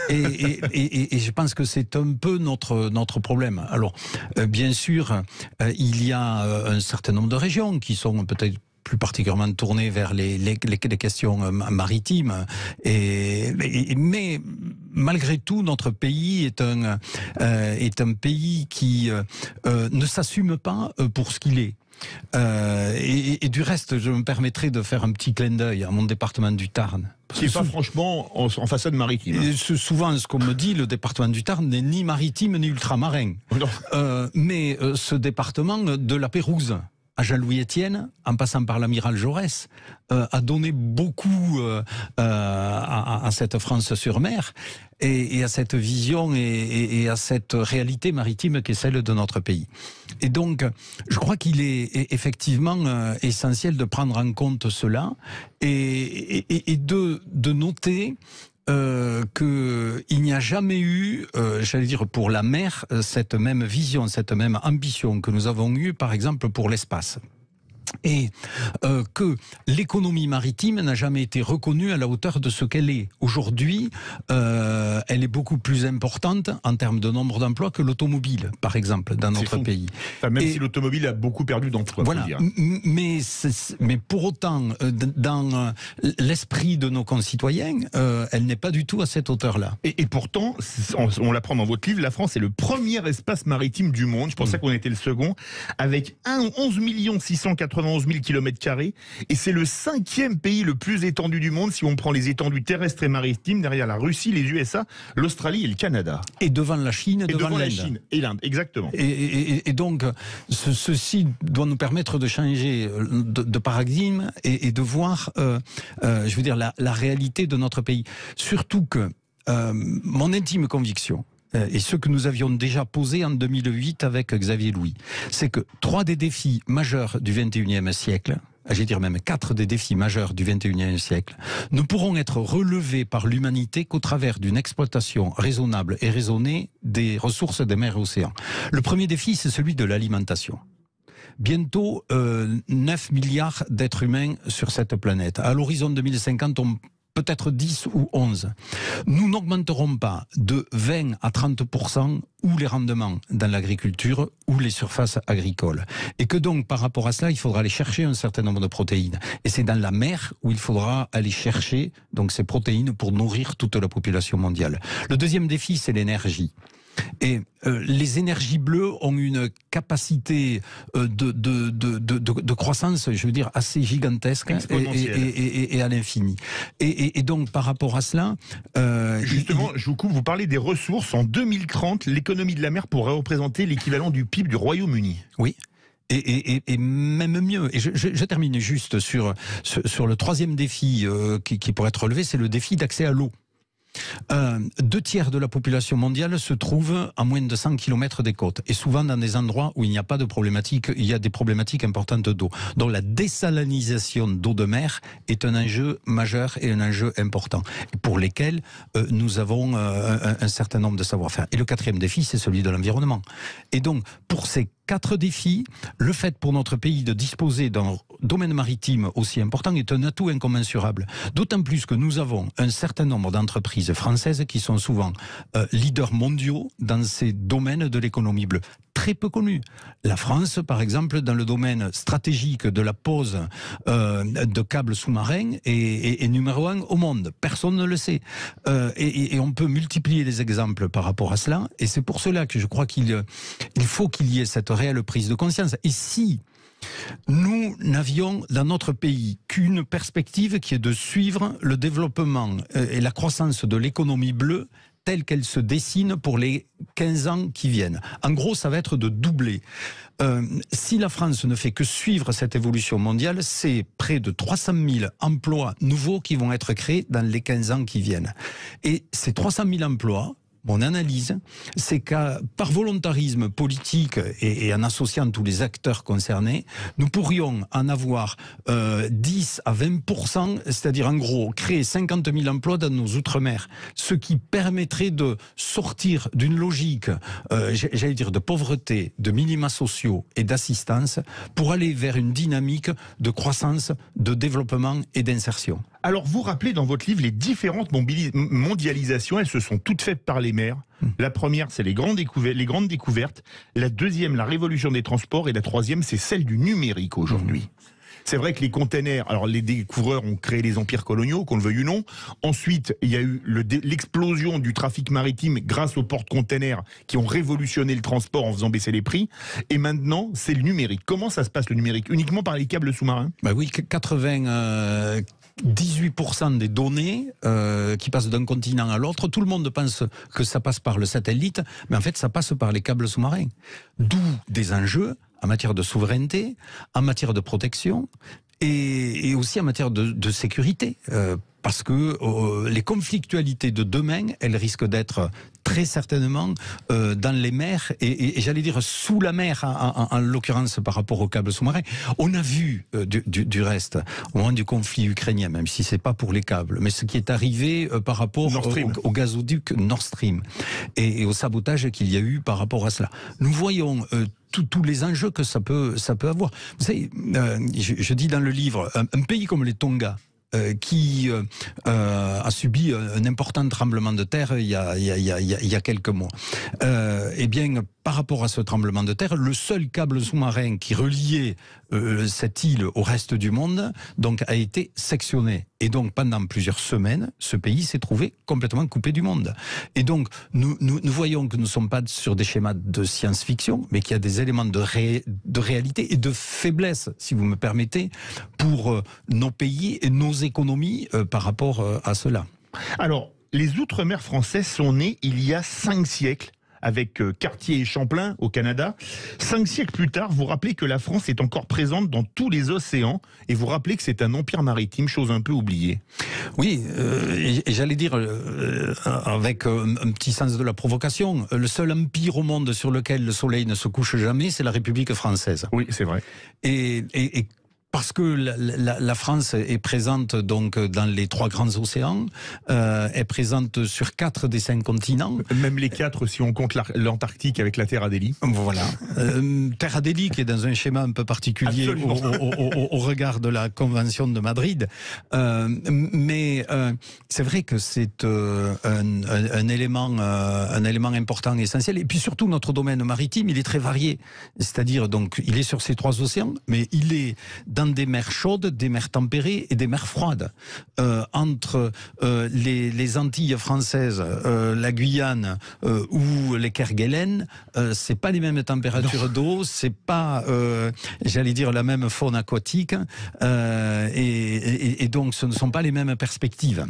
Et je pense que c'est un peu notre problème. Alors, bien sûr, il y a un certain nombre de régions qui sont peut-être plus particulièrement tourné vers les questions maritimes. Mais malgré tout, notre pays est un pays qui ne s'assume pas pour ce qu'il est. Et du reste, je me permettrai de faire un petit clin d'œil à mon département du Tarn. Qui n'est pas franchement en façade maritime. Souvent, ce qu'on me dit, le département du Tarn n'est ni maritime ni ultramarin. Mais ce département de la Pérouse, à Jean-Louis Etienne, en passant par l'amiral Jaurès, a donné beaucoup à cette France-sur-Mer et à cette vision et à cette réalité maritime qui est celle de notre pays. Et donc, je crois qu'il est effectivement essentiel de prendre en compte cela et de noter qu'il n'y a jamais eu, j'allais dire pour la mer, cette même vision, cette même ambition que nous avons eue, par exemple, pour l'espace. Et que l'économie maritime n'a jamais été reconnue à la hauteur de ce qu'elle est. Aujourd'hui, elle est beaucoup plus importante en termes de nombre d'emplois que l'automobile, par exemple, dans notre pays. Enfin, même si l'automobile a beaucoup perdu d'emplois. Voilà, mais pour autant, dans l'esprit de nos concitoyens, elle n'est pas du tout à cette hauteur-là. Et pourtant, on l'apprend dans votre livre, la France est le premier espace maritime du monde. Je pensais qu'on était le second, avec 11 691 000 km², et c'est le 5e pays le plus étendu du monde si on prend les étendues terrestres et maritimes, derrière la Russie, les USA, l'Australie et le Canada. Et devant la Chine, devant la Chine et l'Inde, exactement. Et donc, ceci doit nous permettre de changer de paradigme et de voir, je veux dire, la réalité de notre pays. Surtout que mon intime conviction, et ce que nous avions déjà posé en 2008 avec Xavier Louis, c'est que 3 des défis majeurs du 21e siècle, j'allais dire même 4 des défis majeurs du 21e siècle, ne pourront être relevés par l'humanité qu'au travers d'une exploitation raisonnable et raisonnée des ressources des mers et océans. Le premier défi, c'est celui de l'alimentation. Bientôt 9 milliards d'êtres humains sur cette planète. À l'horizon 2050, peut-être 10 ou 11. Nous n'augmenterons pas de 20 à 30% ou les rendements dans l'agriculture ou les surfaces agricoles. Et que donc, par rapport à cela, il faudra aller chercher un certain nombre de protéines. Et c'est dans la mer où il faudra aller chercher donc ces protéines pour nourrir toute la population mondiale. Le deuxième défi, c'est l'énergie. Et les énergies bleues ont une capacité de croissance, je veux dire, assez gigantesque et à l'infini. Et donc, par rapport à cela... Justement, je vous coupe, vous parlez des ressources. En 2030, l'économie de la mer pourrait représenter l'équivalent du PIB du Royaume-Uni. Oui. Et même mieux. Et je termine juste sur le troisième défi qui pourrait être relevé, c'est le défi d'accès à l'eau. 2 tiers de la population mondiale se trouve à moins de 100 km des côtes, et souvent dans des endroits où il n'y a pas de problématique, il y a des problématiques importantes d'eau. Donc la désalinisation d'eau de mer est un enjeu majeur et un enjeu important, pour lesquels nous avons un certain nombre de savoir-faire. Et le 4e défi, c'est celui de l'environnement. Et donc, pour ces 4 défis, le fait pour notre pays de disposer d'un domaine maritime aussi important est un atout incommensurable. D'autant plus que nous avons un certain nombre d'entreprises françaises qui sont souvent leaders mondiaux dans ces domaines de l'économie bleue. Très peu connus. La France, par exemple, dans le domaine stratégique de la pose de câbles sous-marins, est numéro 1 au monde. Personne ne le sait. Et on peut multiplier les exemples par rapport à cela. Et c'est pour cela que je crois qu'il faut qu'il y ait cette réelle prise de conscience. Et si nous n'avions dans notre pays qu'une perspective qui est de suivre le développement et la croissance de l'économie bleue telle qu'elle se dessine pour les 15 ans qui viennent. En gros, ça va être de doubler. Si la France ne fait que suivre cette évolution mondiale, c'est près de 300 000 emplois nouveaux qui vont être créés dans les 15 ans qui viennent. Et ces 300 000 emplois, mon analyse, c'est qu'à par volontarisme politique et en associant tous les acteurs concernés, nous pourrions en avoir 10 à 20%, c'est-à-dire en gros créer 50 000 emplois dans nos outre-mer, ce qui permettrait de sortir d'une logique, j'allais dire, de pauvreté, de minima sociaux et d'assistance, pour aller vers une dynamique de croissance, de développement et d'insertion. Alors, vous rappelez dans votre livre les différentes mondialisations, elles se sont toutes faites par les mers. La première, c'est les grandes découvertes. La deuxième, la révolution des transports. Et la troisième, c'est celle du numérique aujourd'hui. C'est vrai que les containers, alors les découvreurs ont créé les empires coloniaux, qu'on le veuille ou non. Ensuite, il y a eu l'explosion du trafic maritime grâce aux porte-containers qui ont révolutionné le transport en faisant baisser les prix. Et maintenant, c'est le numérique. Comment ça se passe, le numérique? Uniquement par les câbles sous-marins? Bah oui, 18% des données qui passent d'un continent à l'autre, tout le monde pense que ça passe par le satellite, mais en fait ça passe par les câbles sous-marins. D'où des enjeux en matière de souveraineté, en matière de protection et aussi en matière de sécurité. Parce que les conflictualités de demain, elles risquent d'être très certainement dans les mers et j'allais dire sous la mer en l'occurrence par rapport aux câbles sous-marins. On a vu du reste au moment du conflit ukrainien, même si c'est pas pour les câbles, mais ce qui est arrivé par rapport au gazoduc Nord Stream et au sabotage qu'il y a eu par rapport à cela. Nous voyons tous les enjeux que ça peut avoir. Vous savez, je dis dans le livre, un pays comme les Tonga, qui a subi un important tremblement de terre il y a quelques mois. Eh bien, par rapport à ce tremblement de terre, le seul câble sous-marin qui reliait cette île au reste du monde donc, a été sectionné. Et donc, pendant plusieurs semaines, ce pays s'est trouvé complètement coupé du monde. Et donc, nous voyons que nous ne sommes pas sur des schémas de science-fiction, mais qu'il y a des éléments de réalité et de faiblesse, si vous me permettez, pour nos pays et nos économies par rapport à cela. Alors, les Outre-mer français sont nés il y a 5 siècles. Avec Cartier et Champlain au Canada. 5 siècles plus tard, vous rappelez que la France est encore présente dans tous les océans et vous rappelez que c'est un empire maritime, chose un peu oubliée. Oui, et j'allais dire, avec un petit sens de la provocation, le seul empire au monde sur lequel le soleil ne se couche jamais, c'est la République française. Oui, c'est vrai. Et parce que la France est présente donc dans les 3 grands océans, est présente sur 4 des 5 continents. Même les 4 si on compte l'Antarctique avec la Terre Adélie. Voilà. Terre Adélie qui est dans un schéma un peu particulier au regard de la Convention de Madrid. Mais c'est vrai que c'est un élément important, essentiel. Et puis surtout notre domaine maritime, il est très varié. C'est-à-dire donc il est sur ces 3 océans, mais il est dans des mers chaudes, des mers tempérées et des mers froides. Entre les Antilles françaises, la Guyane ou les Kerguelen, c'est pas les mêmes températures d'eau, c'est pas, j'allais dire, la même faune aquatique, et donc ce ne sont pas les mêmes perspectives.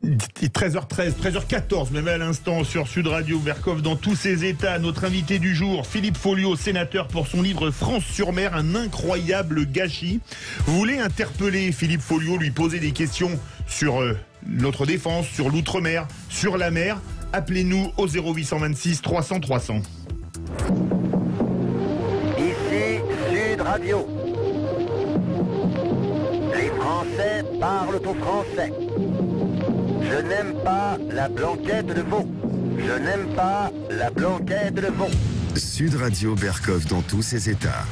13h13, 13h14, même à l'instant sur Sud Radio, Berkov dans tous ses états. Notre invité du jour, Philippe Folliot, sénateur pour son livre France sur mer, un incroyable gâchis. Vous voulez interpeller Philippe Folliot, lui poser des questions sur notre défense, sur l'outre-mer, sur la mer? Appelez-nous au 0826 300 300. Ici Sud Radio. Les Français parlent au français. Je n'aime pas la blanquette de veau. Je n'aime pas la blanquette de veau. Sud Radio Berkov dans tous ses états.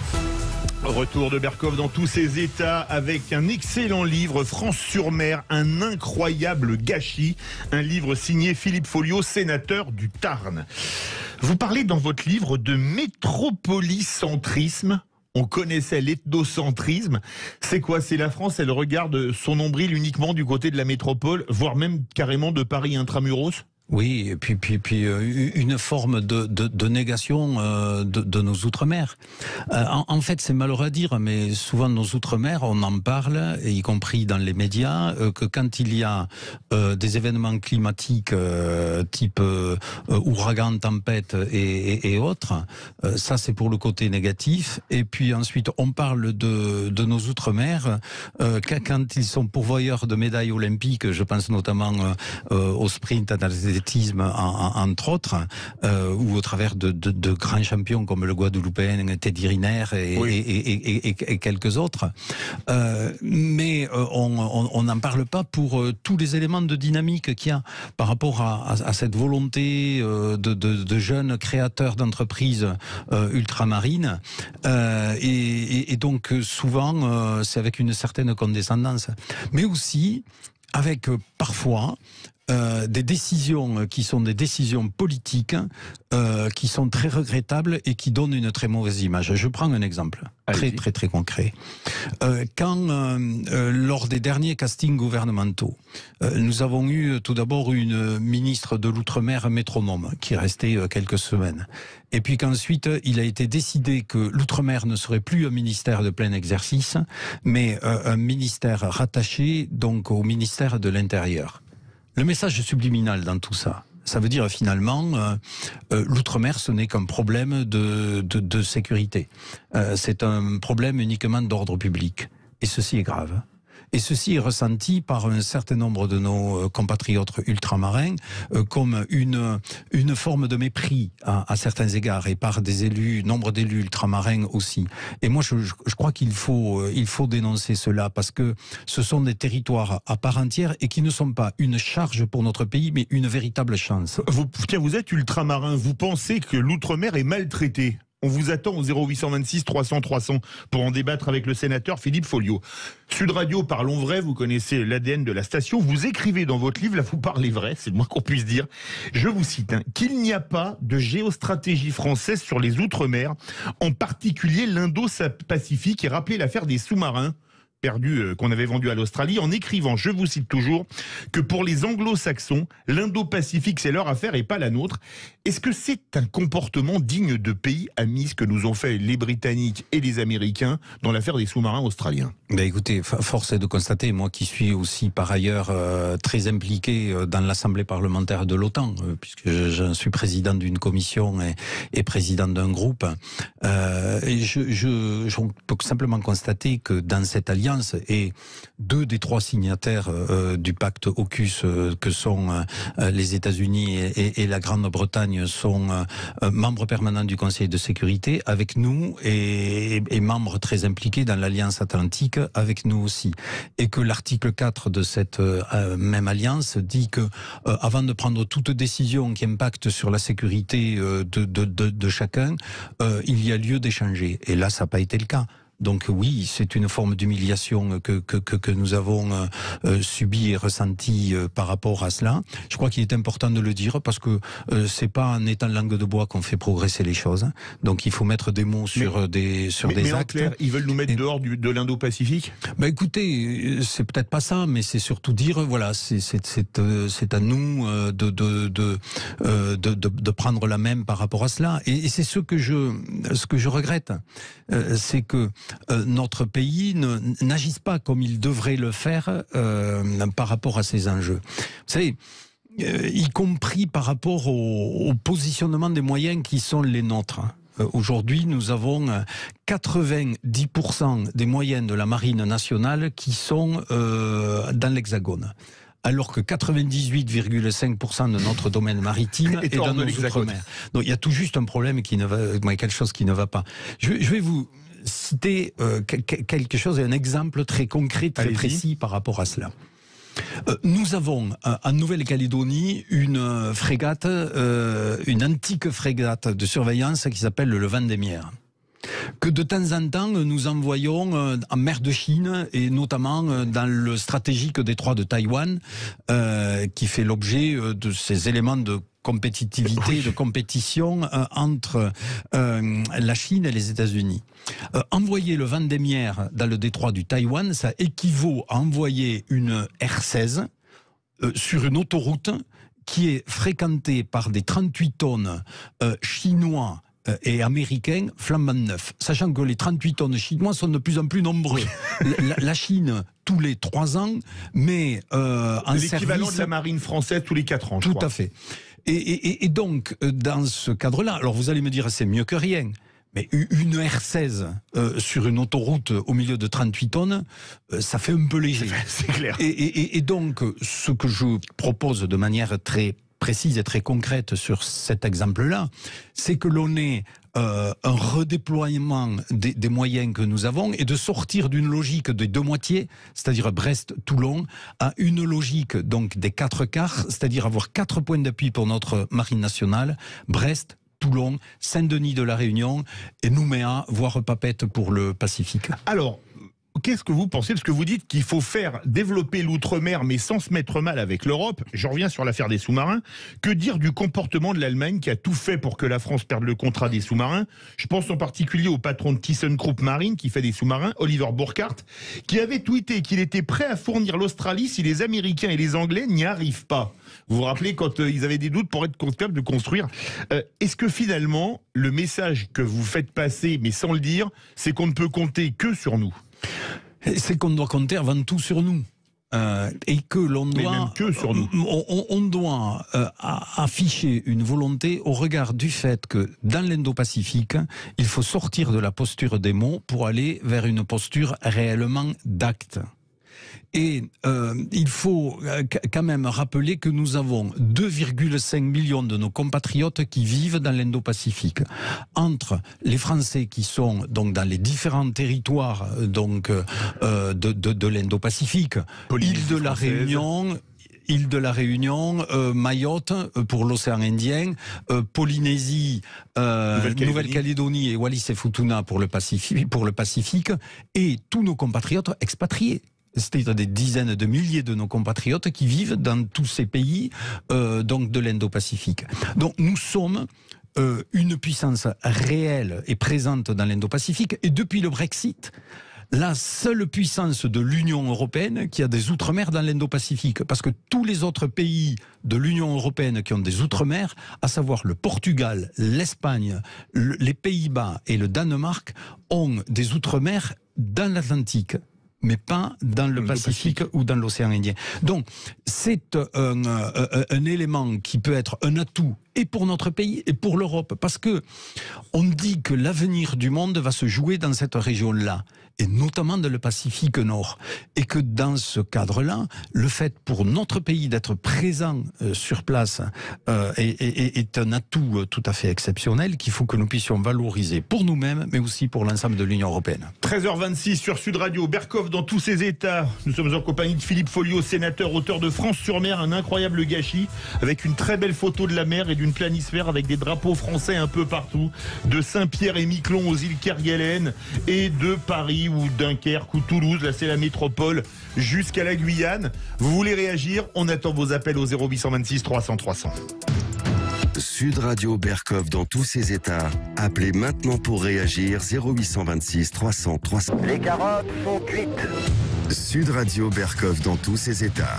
Retour de Berkov dans tous ses états avec un excellent livre, France sur mer, un incroyable gâchis. Un livre signé Philippe Folliot, sénateur du Tarn. Vous parlez dans votre livre de métropolicentrisme. On connaissait l'ethnocentrisme. C'est quoi? C'est la France, elle regarde son nombril uniquement du côté de la métropole, voire même carrément de Paris intramuros? Oui, et puis une forme de négation de nos outre-mer. En fait, c'est malheureux à dire, mais souvent nos outre-mer, on en parle, y compris dans les médias, que quand il y a des événements climatiques type ouragan, tempête et autres, ça c'est pour le côté négatif. Et puis ensuite, on parle de nos outre-mer quand ils sont pourvoyeurs de médailles olympiques. Je pense notamment au sprint, à entre autres, ou au travers de grands champions comme le Guadeloupéen, Teddy Riner et quelques autres. Mais on n'en parle pas pour tous les éléments de dynamique qu'il y a par rapport à cette volonté de jeunes créateurs d'entreprises ultramarines. Et donc souvent, c'est avec une certaine condescendance. Mais aussi avec parfois des décisions qui sont des décisions politiques qui sont très regrettables et qui donnent une très mauvaise image. Je prends un exemple très concret. Quand lors des derniers castings gouvernementaux, nous avons eu tout d'abord une ministre de l'Outre-mer métronome qui est restée quelques semaines. Et puis qu'ensuite, il a été décidé que l'Outre-mer ne serait plus un ministère de plein exercice, mais un ministère rattaché donc au ministère de l'Intérieur. Le message subliminal dans tout ça, ça veut dire finalement, l'outre-mer, ce n'est qu'un problème de sécurité. C'est un problème uniquement d'ordre public. Et ceci est grave. Et ceci est ressenti par un certain nombre de nos compatriotes ultramarins comme une forme de mépris à certains égards, et par des élus, nombre d'élus ultramarins aussi. Et moi, je crois qu'il faut dénoncer cela, parce que ce sont des territoires à part entière et qui ne sont pas une charge pour notre pays, mais une véritable chance. Vous êtes ultramarin, vous pensez que l'outre-mer est maltraité? On vous attend au 0826 300 300 pour en débattre avec le sénateur Philippe Folliot. Sud Radio, parlons vrai, vous connaissez l'ADN de la station. Vous écrivez dans votre livre, là vous parlez vrai, c'est le moins qu'on puisse dire. Je vous cite, qu'il n'y a pas de géostratégie française sur les Outre-mer, en particulier l'Indo-Pacifique, et rappelez l'affaire des sous-marins perdus qu'on avait vendus à l'Australie, en écrivant, je vous cite toujours, que pour les anglo-saxons, l'Indo-Pacifique c'est leur affaire et pas la nôtre. Est-ce que c'est un comportement digne de pays amis, ce que nous ont fait les Britanniques et les Américains dans l'affaire des sous-marins australiens? Ben écoutez, force est de constater, moi qui suis aussi par ailleurs très impliqué dans l'Assemblée parlementaire de l'OTAN, puisque je suis président d'une commission et président d'un groupe, je peux simplement constater que dans cette alliance, et 2 des 3 signataires du pacte AUKUS, que sont les États-Unis et la Grande-Bretagne, sont membres permanents du Conseil de sécurité avec nous et membres très impliqués dans l'Alliance Atlantique avec nous aussi. Et que l'article 4 de cette même alliance dit que avant de prendre toute décision qui impacte sur la sécurité de chacun, il y a lieu d'échanger. Et là, ça n'a pas été le cas. Donc oui, c'est une forme d'humiliation que nous avons subie et ressentie par rapport à cela. Je crois qu'il est important de le dire parce que c'est pas en étant langue de bois qu'on fait progresser les choses. Donc il faut mettre des mots sur des actes. Clair, ils veulent nous mettre dehors de l'Indo-Pacifique? Ben écoutez, c'est peut-être pas ça, mais c'est surtout dire voilà, c'est à nous de prendre la même par rapport à cela. Et c'est ce que je regrette, c'est que notre pays n'agisse pas comme il devrait le faire par rapport à ces enjeux. Vous savez, y compris par rapport au positionnement des moyens qui sont les nôtres. Aujourd'hui, nous avons 90% des moyens de la Marine nationale qui sont dans l'Hexagone. Alors que 98,5% de notre domaine maritime est dans nos outre-mer. Donc il y a tout juste un problème qui ne va, quelque chose qui ne va pas. Je vais vous citer quelque chose, un exemple très concret, très précis par rapport à cela. Nous avons en Nouvelle-Calédonie une frégate, une antique frégate de surveillance qui s'appelle le Vendémiaire, que de temps en temps nous envoyons en mer de Chine et notamment dans le stratégique détroit de Taïwan, qui fait l'objet de ces éléments de compétitivité, de compétition entre la Chine et les États-Unis. Envoyer le Vendémiaire dans le détroit du Taïwan, ça équivaut à envoyer une R-16 sur une autoroute qui est fréquentée par des 38 tonnes chinois et américains flambant neufs, sachant que les 38 tonnes chinois sont de plus en plus nombreux. La Chine, tous les 3 ans, mais en l'équivalent service... de la marine française tous les 4 ans, je Tout crois. à fait. Et donc, dans ce cadre-là, alors vous allez me dire, c'est mieux que rien. Mais une R16 sur une autoroute au milieu de 38 tonnes, ça fait un peu léger. C'est clair. Et donc, ce que je propose de manière très précise et très concrète sur cet exemple-là, c'est que l'on ait un redéploiement des moyens que nous avons et de sortir d'une logique des 2 moitiés, c'est-à-dire Brest-Toulon, à une logique donc des 4 quarts, c'est-à-dire avoir 4 points d'appui pour notre marine nationale, Brest, Toulon, Saint-Denis de la Réunion et Nouméa, voire Papeete pour le Pacifique. Alors, qu'est-ce que vous pensez? Parce que vous dites qu'il faut faire développer l'outre-mer, mais sans se mettre mal avec l'Europe. Je reviens sur l'affaire des sous-marins. Que dire du comportement de l'Allemagne qui a tout fait pour que la France perde le contrat des sous-marins? Je pense en particulier au patron de ThyssenKrupp Marine qui fait des sous-marins, Oliver Burkhardt, qui avait tweeté qu'il était prêt à fournir l'Australie si les Américains et les Anglais n'y arrivent pas. Vous vous rappelez quand ils avaient des doutes pour être capables de construire. Est-ce que finalement, le message que vous faites passer, mais sans le dire, c'est qu'on ne peut compter que sur nous? C'est qu'on doit compter avant tout sur nous. Et que l'on doit, mais même que sur nous. On doit afficher une volonté au regard du fait que dans l'Indo-Pacifique, il faut sortir de la posture des mots pour aller vers une posture réellement d'actes. Et il faut quand même rappeler que nous avons 2,5 millions de nos compatriotes qui vivent dans l'Indo-Pacifique. Entre les Français qui sont donc dans les différents territoires donc de l'Indo-Pacifique, île de la Réunion, île de la Réunion, Mayotte pour l'océan Indien, Polynésie, Nouvelle-Calédonie et Wallis et Futuna pour le Pacifique, et tous nos compatriotes expatriés. C'est-à-dire des dizaines de milliers de nos compatriotes qui vivent dans tous ces pays donc de l'Indo-Pacifique. Donc nous sommes une puissance réelle et présente dans l'Indo-Pacifique, et depuis le Brexit, la seule puissance de l'Union européenne qui a des outre-mer dans l'Indo-Pacifique. Parce que tous les autres pays de l'Union européenne qui ont des outre-mer, à savoir le Portugal, l'Espagne, les Pays-Bas et le Danemark, ont des outre-mer dans l'Atlantique, mais pas dans le Pacifique ou dans l'océan Indien. Donc, c'est un élément qui peut être un atout et pour notre pays et pour l'Europe, parce que on dit que l'avenir du monde va se jouer dans cette région-là, et notamment dans le Pacifique Nord, et que dans ce cadre-là, le fait pour notre pays d'être présent sur place est un atout tout à fait exceptionnel qu'il faut que nous puissions valoriser pour nous-mêmes, mais aussi pour l'ensemble de l'Union européenne. 13h26 sur Sud Radio, Berkov dans tous ses états. Nous sommes en compagnie de Philippe Folliot, sénateur, auteur de France sur mer, un incroyable gâchis, avec une très belle photo de la mer et d'une planisphère avec des drapeaux français un peu partout, de Saint-Pierre et Miquelon aux îles Kerguelen, et de Paris ou Dunkerque ou Toulouse, là c'est la métropole, jusqu'à la Guyane. Vous voulez réagir? On attend vos appels au 0826 300 300. Sud Radio Berkov dans tous ses états. Appelez maintenant pour réagir 0826 300 300. Les carottes sont cuites. Sud Radio Berkov dans tous ses états.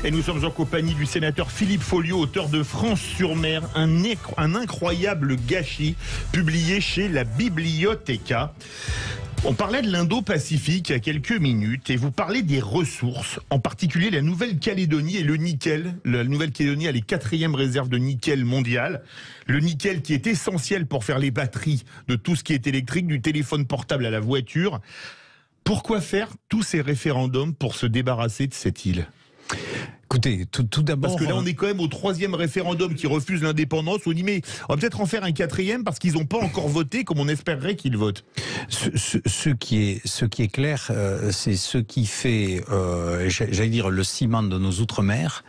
Et nous sommes en compagnie du sénateur Philippe Folliot, auteur de France sur mer, un incroyable gâchis publié chez la Biblioteca. On parlait de l'Indo-Pacifique il y a quelques minutes et vous parlez des ressources, en particulier la Nouvelle-Calédonie et le nickel. La Nouvelle-Calédonie a les 4e réserves de nickel mondiales. Le nickel qui est essentiel pour faire les batteries de tout ce qui est électrique, du téléphone portable à la voiture. Pourquoi faire tous ces référendums pour se débarrasser de cette île ? Écoutez, tout d'abord... Parce que là, on est quand même au 3e référendum qui refuse l'indépendance. On dit, mais on va peut-être en faire un 4e parce qu'ils n'ont pas encore voté comme on espérerait qu'ils votent. Ce qui est clair, c'est ce qui fait, j'allais dire, le ciment de nos outre-mer.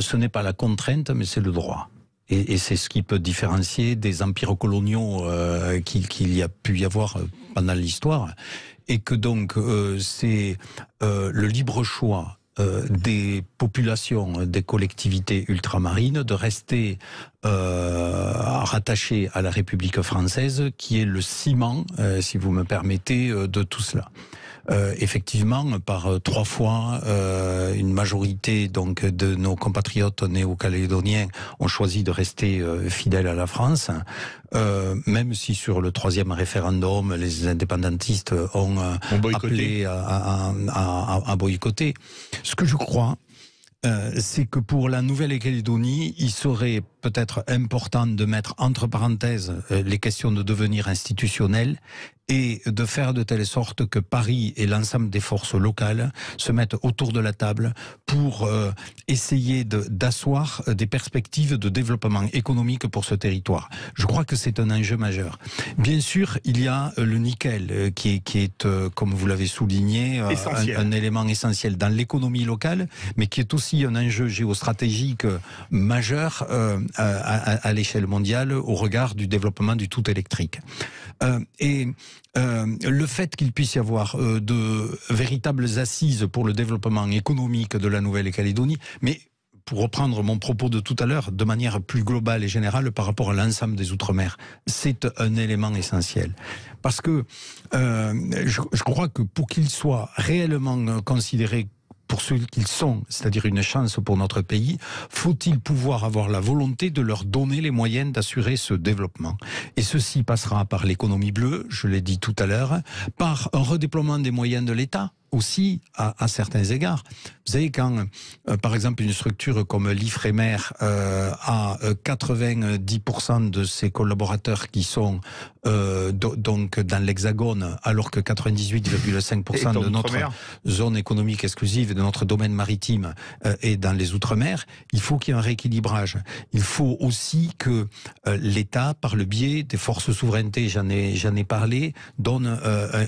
Ce n'est pas la contrainte, mais c'est le droit. Et c'est ce qui peut différencier des empires coloniaux qu'il y a pu y avoir pendant l'histoire. Et que donc, c'est le libre choix des populations, des collectivités ultramarines de rester rattachées à la République française, qui est le ciment, si vous me permettez, de tout cela. Effectivement, par 3 fois, une majorité donc de nos compatriotes néo-calédoniens ont choisi de rester fidèles à la France, même si sur le 3e référendum, les indépendantistes ont appelé à boycotter. Ce que je crois, c'est que pour la Nouvelle-Calédonie, il serait peut-être important de mettre entre parenthèses les questions de devenir institutionnel et de faire de telle sorte que Paris et l'ensemble des forces locales se mettent autour de la table pour essayer d'asseoir des perspectives de développement économique pour ce territoire. Je crois que c'est un enjeu majeur. Bien sûr, il y a le nickel qui est comme vous l'avez souligné, un élément essentiel dans l'économie locale, mais qui est aussi un enjeu géostratégique majeur à l'échelle mondiale au regard du développement du tout électrique. Le fait qu'il puisse y avoir de véritables assises pour le développement économique de la Nouvelle-Calédonie, mais pour reprendre mon propos de tout à l'heure, de manière plus globale et générale par rapport à l'ensemble des Outre-mer, c'est un élément essentiel. Parce que je crois que pour qu'ils soient réellement considérés pour ceux qu'ils sont, c'est-à-dire une chance pour notre pays, faut-il pouvoir avoir la volonté de leur donner les moyens d'assurer ce développement. Et ceci passera par l'économie bleue, je l'ai dit tout à l'heure, par un redéploiement des moyens de l'État, aussi à certains égards. Vous savez, quand par exemple une structure comme l'Ifremer a 90% de ses collaborateurs qui sont donc dans l'Hexagone, alors que 98,5% de notre zone économique exclusive, de notre domaine maritime est dans les Outre-mer, il faut qu'il y ait un rééquilibrage. Il faut aussi que l'État, par le biais des forces souveraineté, j'en ai parlé, donne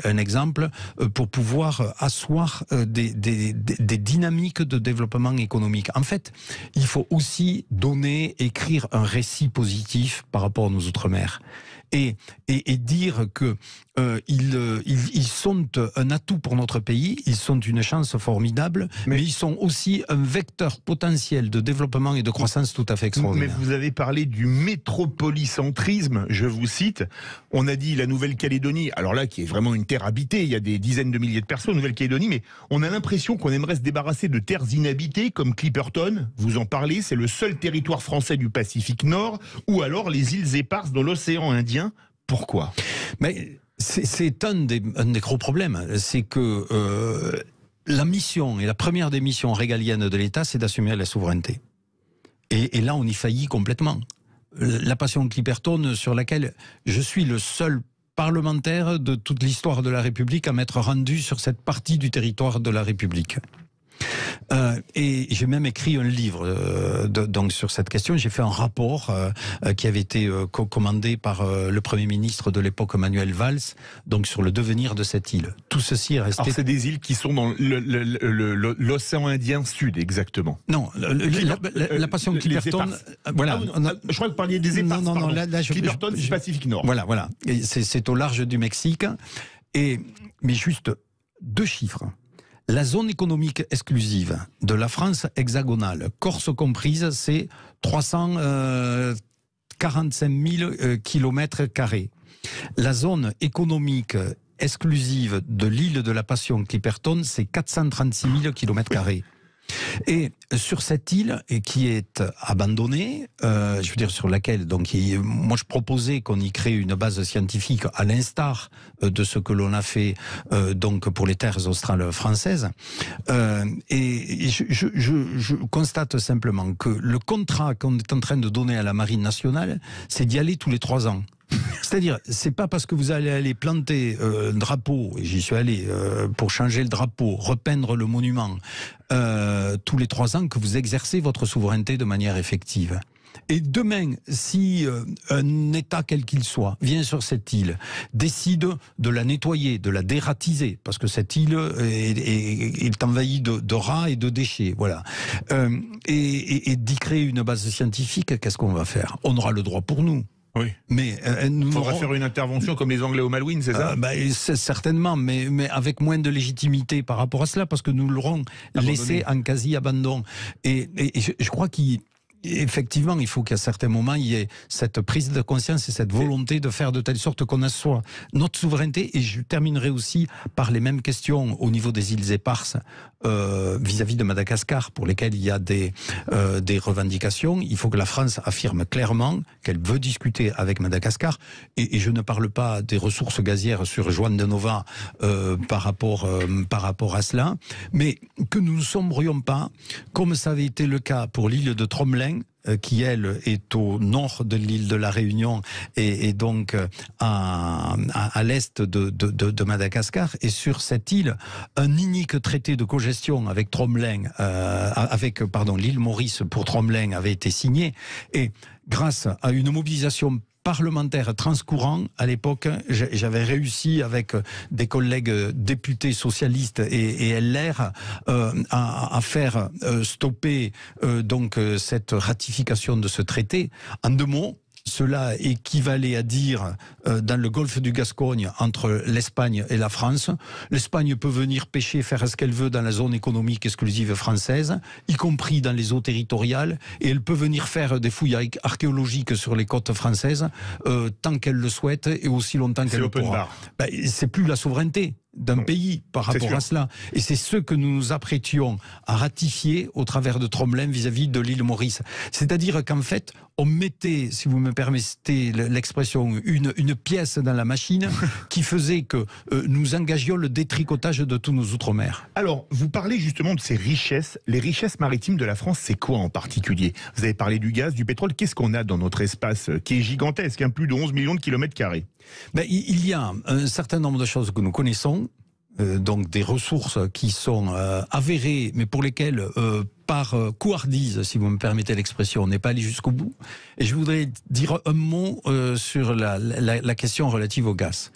un exemple pour pouvoir asseoir des dynamiques de développement économique. En fait, il faut aussi écrire un récit positif par rapport à nos outre-mer. Et dire que ils sont un atout pour notre pays, ils sont une chance formidable, mais ils sont aussi un vecteur potentiel de développement et de croissance tout à fait extraordinaire. Mais vous avez parlé du métropolicentrisme, je vous cite. On a dit la Nouvelle-Calédonie, alors là, qui est vraiment une terre habitée, il y a des dizaines de milliers de personnes en Nouvelle-Calédonie, mais on a l'impression qu'on aimerait se débarrasser de terres inhabitées comme Clipperton, vous en parlez, c'est le seul territoire français du Pacifique Nord, ou alors les îles éparses dans l'océan Indien. Pourquoi ? Mais c'est un des gros problèmes, c'est que la mission, et la première des missions régaliennes de l'État, c'est d'assumer la souveraineté. Et là, on y faillit complètement. La passion Clipperton, sur laquelle je suis le seul parlementaire de toute l'histoire de la République à m'être rendu sur cette partie du territoire de la République. Et j'ai même écrit un livre donc sur cette question. J'ai fait un rapport qui avait été commandé par le Premier ministre de l'époque, Manuel Valls, donc sur le devenir de cette île. Tout ceci est resté... Alors c'est des îles qui sont dans l'océan Indien Sud, exactement. Non, la passion Clipperton... Voilà. Je crois que vous parliez des éparses. Non, là, Clipperton, c'est Pacifique Nord. Voilà. C'est au large du Mexique. Mais juste 2 chiffres. La zone économique exclusive de la France hexagonale, Corse comprise, c'est 345 000 km². La zone économique exclusive de l'île de la Passion Clipperton, c'est 436 000 km². Et sur cette île, qui est abandonnée, je veux dire sur laquelle, donc, moi je proposais qu'on y crée une base scientifique à l'instar de ce que l'on a fait donc pour les terres australes françaises. Et je constate simplement que le contrat qu'on est en train de donner à la Marine nationale, c'est d'y aller tous les 3 ans. C'est-à-dire, c'est pas parce que vous allez aller planter un drapeau, et j'y suis allé, pour changer le drapeau, repeindre le monument, tous les 3 ans que vous exercez votre souveraineté de manière effective. Et demain, si un État quel qu'il soit vient sur cette île, décide de la nettoyer, de la dératiser, parce que cette île est envahie de rats et de déchets, voilà, et d'y créer une base scientifique, qu'est-ce qu'on va faire ? On aura le droit pour nous. Oui. Mais il faudra faire une intervention comme les Anglais au Malouines, c'est ça ? Certainement, mais avec moins de légitimité par rapport à cela, parce que nous l'aurons laissé en quasi-abandon. Et je crois qu'effectivement, il faut qu'à certains moments, il y ait cette prise de conscience et cette volonté de faire de telle sorte qu'on assoie notre souveraineté. Et je terminerai aussi par les mêmes questions au niveau des îles éparses vis-à-vis de Madagascar, pour lesquelles il y a des revendications. Il faut que la France affirme clairement qu'elle veut discuter avec Madagascar. Et je ne parle pas des ressources gazières sur Juan de Nova par rapport à cela, mais que nous ne sombrions pas, comme ça avait été le cas pour l'île de Tromelin, qui, elle, est au nord de l'île de la Réunion et donc à l'est de Madagascar. Et sur cette île, un inique traité de cogestion avec l'île Maurice pour Tromelin avait été signé. Et grâce à une mobilisation parlementaire transcourant, à l'époque, j'avais réussi avec des collègues députés socialistes et LR à faire stopper donc cette ratification de ce traité. En 2 mots, cela équivalait à dire, dans le golfe du Gascogne, entre l'Espagne et la France, l'Espagne peut venir pêcher, faire ce qu'elle veut dans la zone économique exclusive française, y compris dans les eaux territoriales, et elle peut venir faire des fouilles archéologiques sur les côtes françaises tant qu'elle le souhaite et aussi longtemps qu'elle le pourra. C'est plus la souveraineté d'un pays par rapport à cela. Et c'est ce que nous nous apprêtions à ratifier au travers de Tromelin vis-à-vis de l'île Maurice. C'est-à-dire qu'en fait, on mettait, si vous me permettez l'expression, une pièce dans la machine qui faisait que nous engagions le détricotage de tous nos outre-mer. Alors, vous parlez justement de ces richesses. Les richesses maritimes de la France, c'est quoi en particulier ? Vous avez parlé du gaz, du pétrole. Qu'est-ce qu'on a dans notre espace qui est gigantesque, plus de 11 millions de kilomètres carrés ? Il y a un certain nombre de choses que nous connaissons, donc des ressources qui sont avérées, mais pour lesquelles, par couardise, si vous me permettez l'expression, on n'est pas allé jusqu'au bout. Et je voudrais dire un mot sur la question relative au gaz.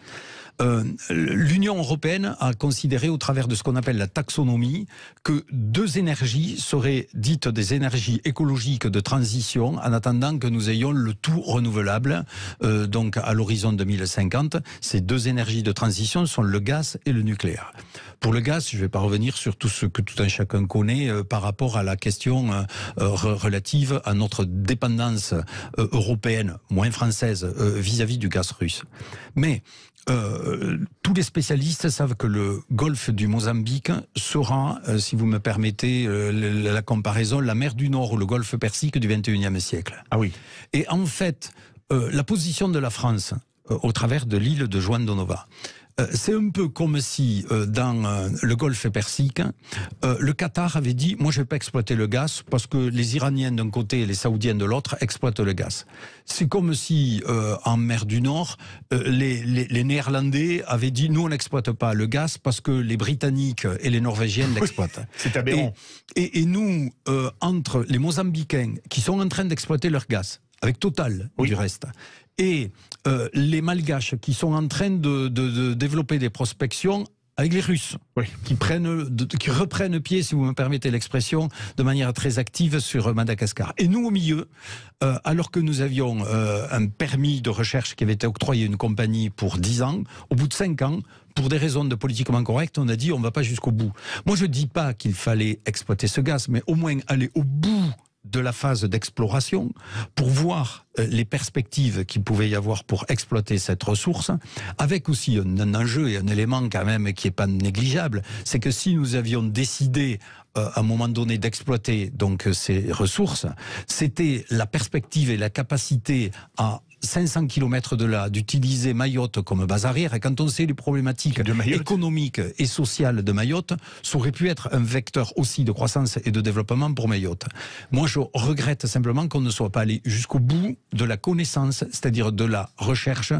L'Union européenne a considéré au travers de ce qu'on appelle la taxonomie que 2 énergies seraient dites des énergies écologiques de transition en attendant que nous ayons le tout renouvelable. Donc à l'horizon 2050, ces 2 énergies de transition sont le gaz et le nucléaire. Pour le gaz, je ne vais pas revenir sur tout ce que tout un chacun connaît par rapport à la question relative à notre dépendance européenne, moins française, vis-à-vis du gaz russe. Mais tous les spécialistes savent que le golfe du Mozambique sera, si vous me permettez la comparaison, la mer du Nord ou le golfe Persique du XXIe siècle. Ah oui. Et en fait, la position de la France au travers de l'île de Juan de Nova, c'est un peu comme si dans le golfe Persique, le Qatar avait dit « moi je ne vais pas exploiter le gaz parce que les Iraniens d'un côté et les Saoudiens de l'autre exploitent le gaz ». C'est comme si en mer du Nord, les Néerlandais avaient dit « nous on n'exploite pas le gaz parce que les Britanniques et les Norvégiens l'exploitent ». C'est aberrant. Et nous, entre les Mozambicains qui sont en train d'exploiter leur gaz, avec Total du reste, et les Malgaches qui sont en train de développer des prospections avec les Russes, qui reprennent pied, si vous me permettez l'expression, de manière très active sur Madagascar. Et nous, au milieu, alors que nous avions un permis de recherche qui avait été octroyé à une compagnie pour 10 ans, au bout de 5 ans, pour des raisons de politiquement correct, on a dit on ne va pas jusqu'au bout. Moi, je ne dis pas qu'il fallait exploiter ce gaz, mais au moins aller au bout de la phase d'exploration pour voir les perspectives qu'il pouvait y avoir pour exploiter cette ressource, avec aussi un enjeu et un élément quand même qui n'est pas négligeable, c'est que si nous avions décidé à un moment donné d'exploiter donc ces ressources, c'était la perspective et la capacité à 500 km de là, d'utiliser Mayotte comme base arrière. Et quand on sait les problématiques économiques et sociales de Mayotte, ça aurait pu être un vecteur aussi de croissance et de développement pour Mayotte. Moi, je regrette simplement qu'on ne soit pas allé jusqu'au bout de la connaissance, c'est-à-dire de la recherche.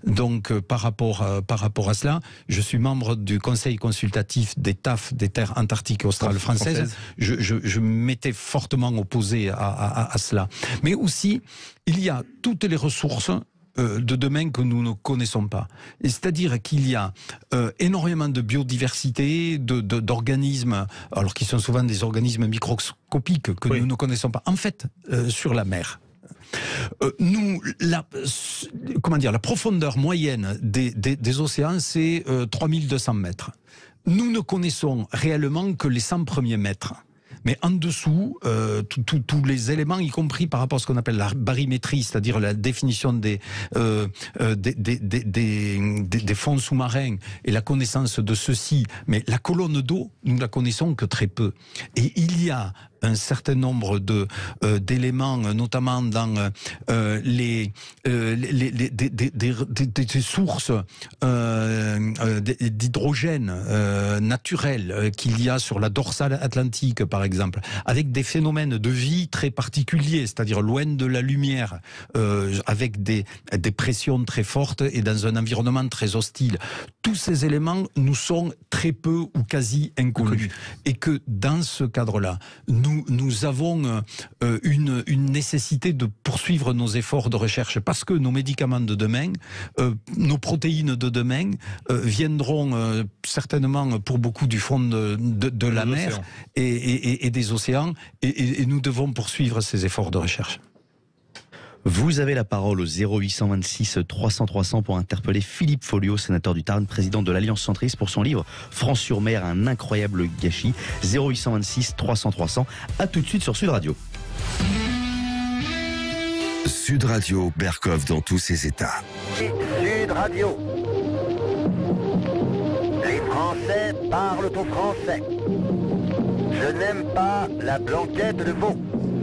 Donc, par rapport à cela, je suis membre du Conseil consultatif des TAF, des terres antarctiques et australes françaises. Je m'étais fortement opposé à cela. Mais aussi, il y a toutes les ressources de demain que nous ne connaissons pas. C'est-à-dire qu'il y a énormément de biodiversité, d'organismes, alors qui sont souvent des organismes microscopiques que nous ne connaissons pas. En fait, sur la mer, la profondeur moyenne des océans, c'est 3200 mètres. Nous ne connaissons réellement que les 100 premiers mètres. Mais en dessous, tous les éléments, y compris par rapport à ce qu'on appelle la barymétrie, c'est-à-dire la définition des fonds sous-marins et la connaissance de ceux-ci, mais la colonne d'eau, nous ne la connaissons que très peu. Et il y a un certain nombre d'éléments, notamment dans des sources d'hydrogène naturel qu'il y a sur la dorsale atlantique, par exemple, avec des phénomènes de vie très particuliers, c'est-à-dire loin de la lumière, avec des pressions très fortes et dans un environnement très hostile. Tous ces éléments nous sont très peu ou quasi inconnus. Et que dans ce cadre-là, nous avons une nécessité de poursuivre nos efforts de recherche parce que nos médicaments de demain, nos protéines de demain viendront certainement pour beaucoup du fond de la mer et des océans et nous devons poursuivre ces efforts de recherche. Vous avez la parole au 0826 300 300 pour interpeller Philippe Folliot, sénateur du Tarn, président de l'Alliance centriste, pour son livre France-sur-Mer, un incroyable gâchis. 0826 300 300. À tout de suite sur Sud Radio. Sud Radio, Berkov dans tous ses états. Sud Radio. Les Français parlent au français. Je n'aime pas la blanquette de veau.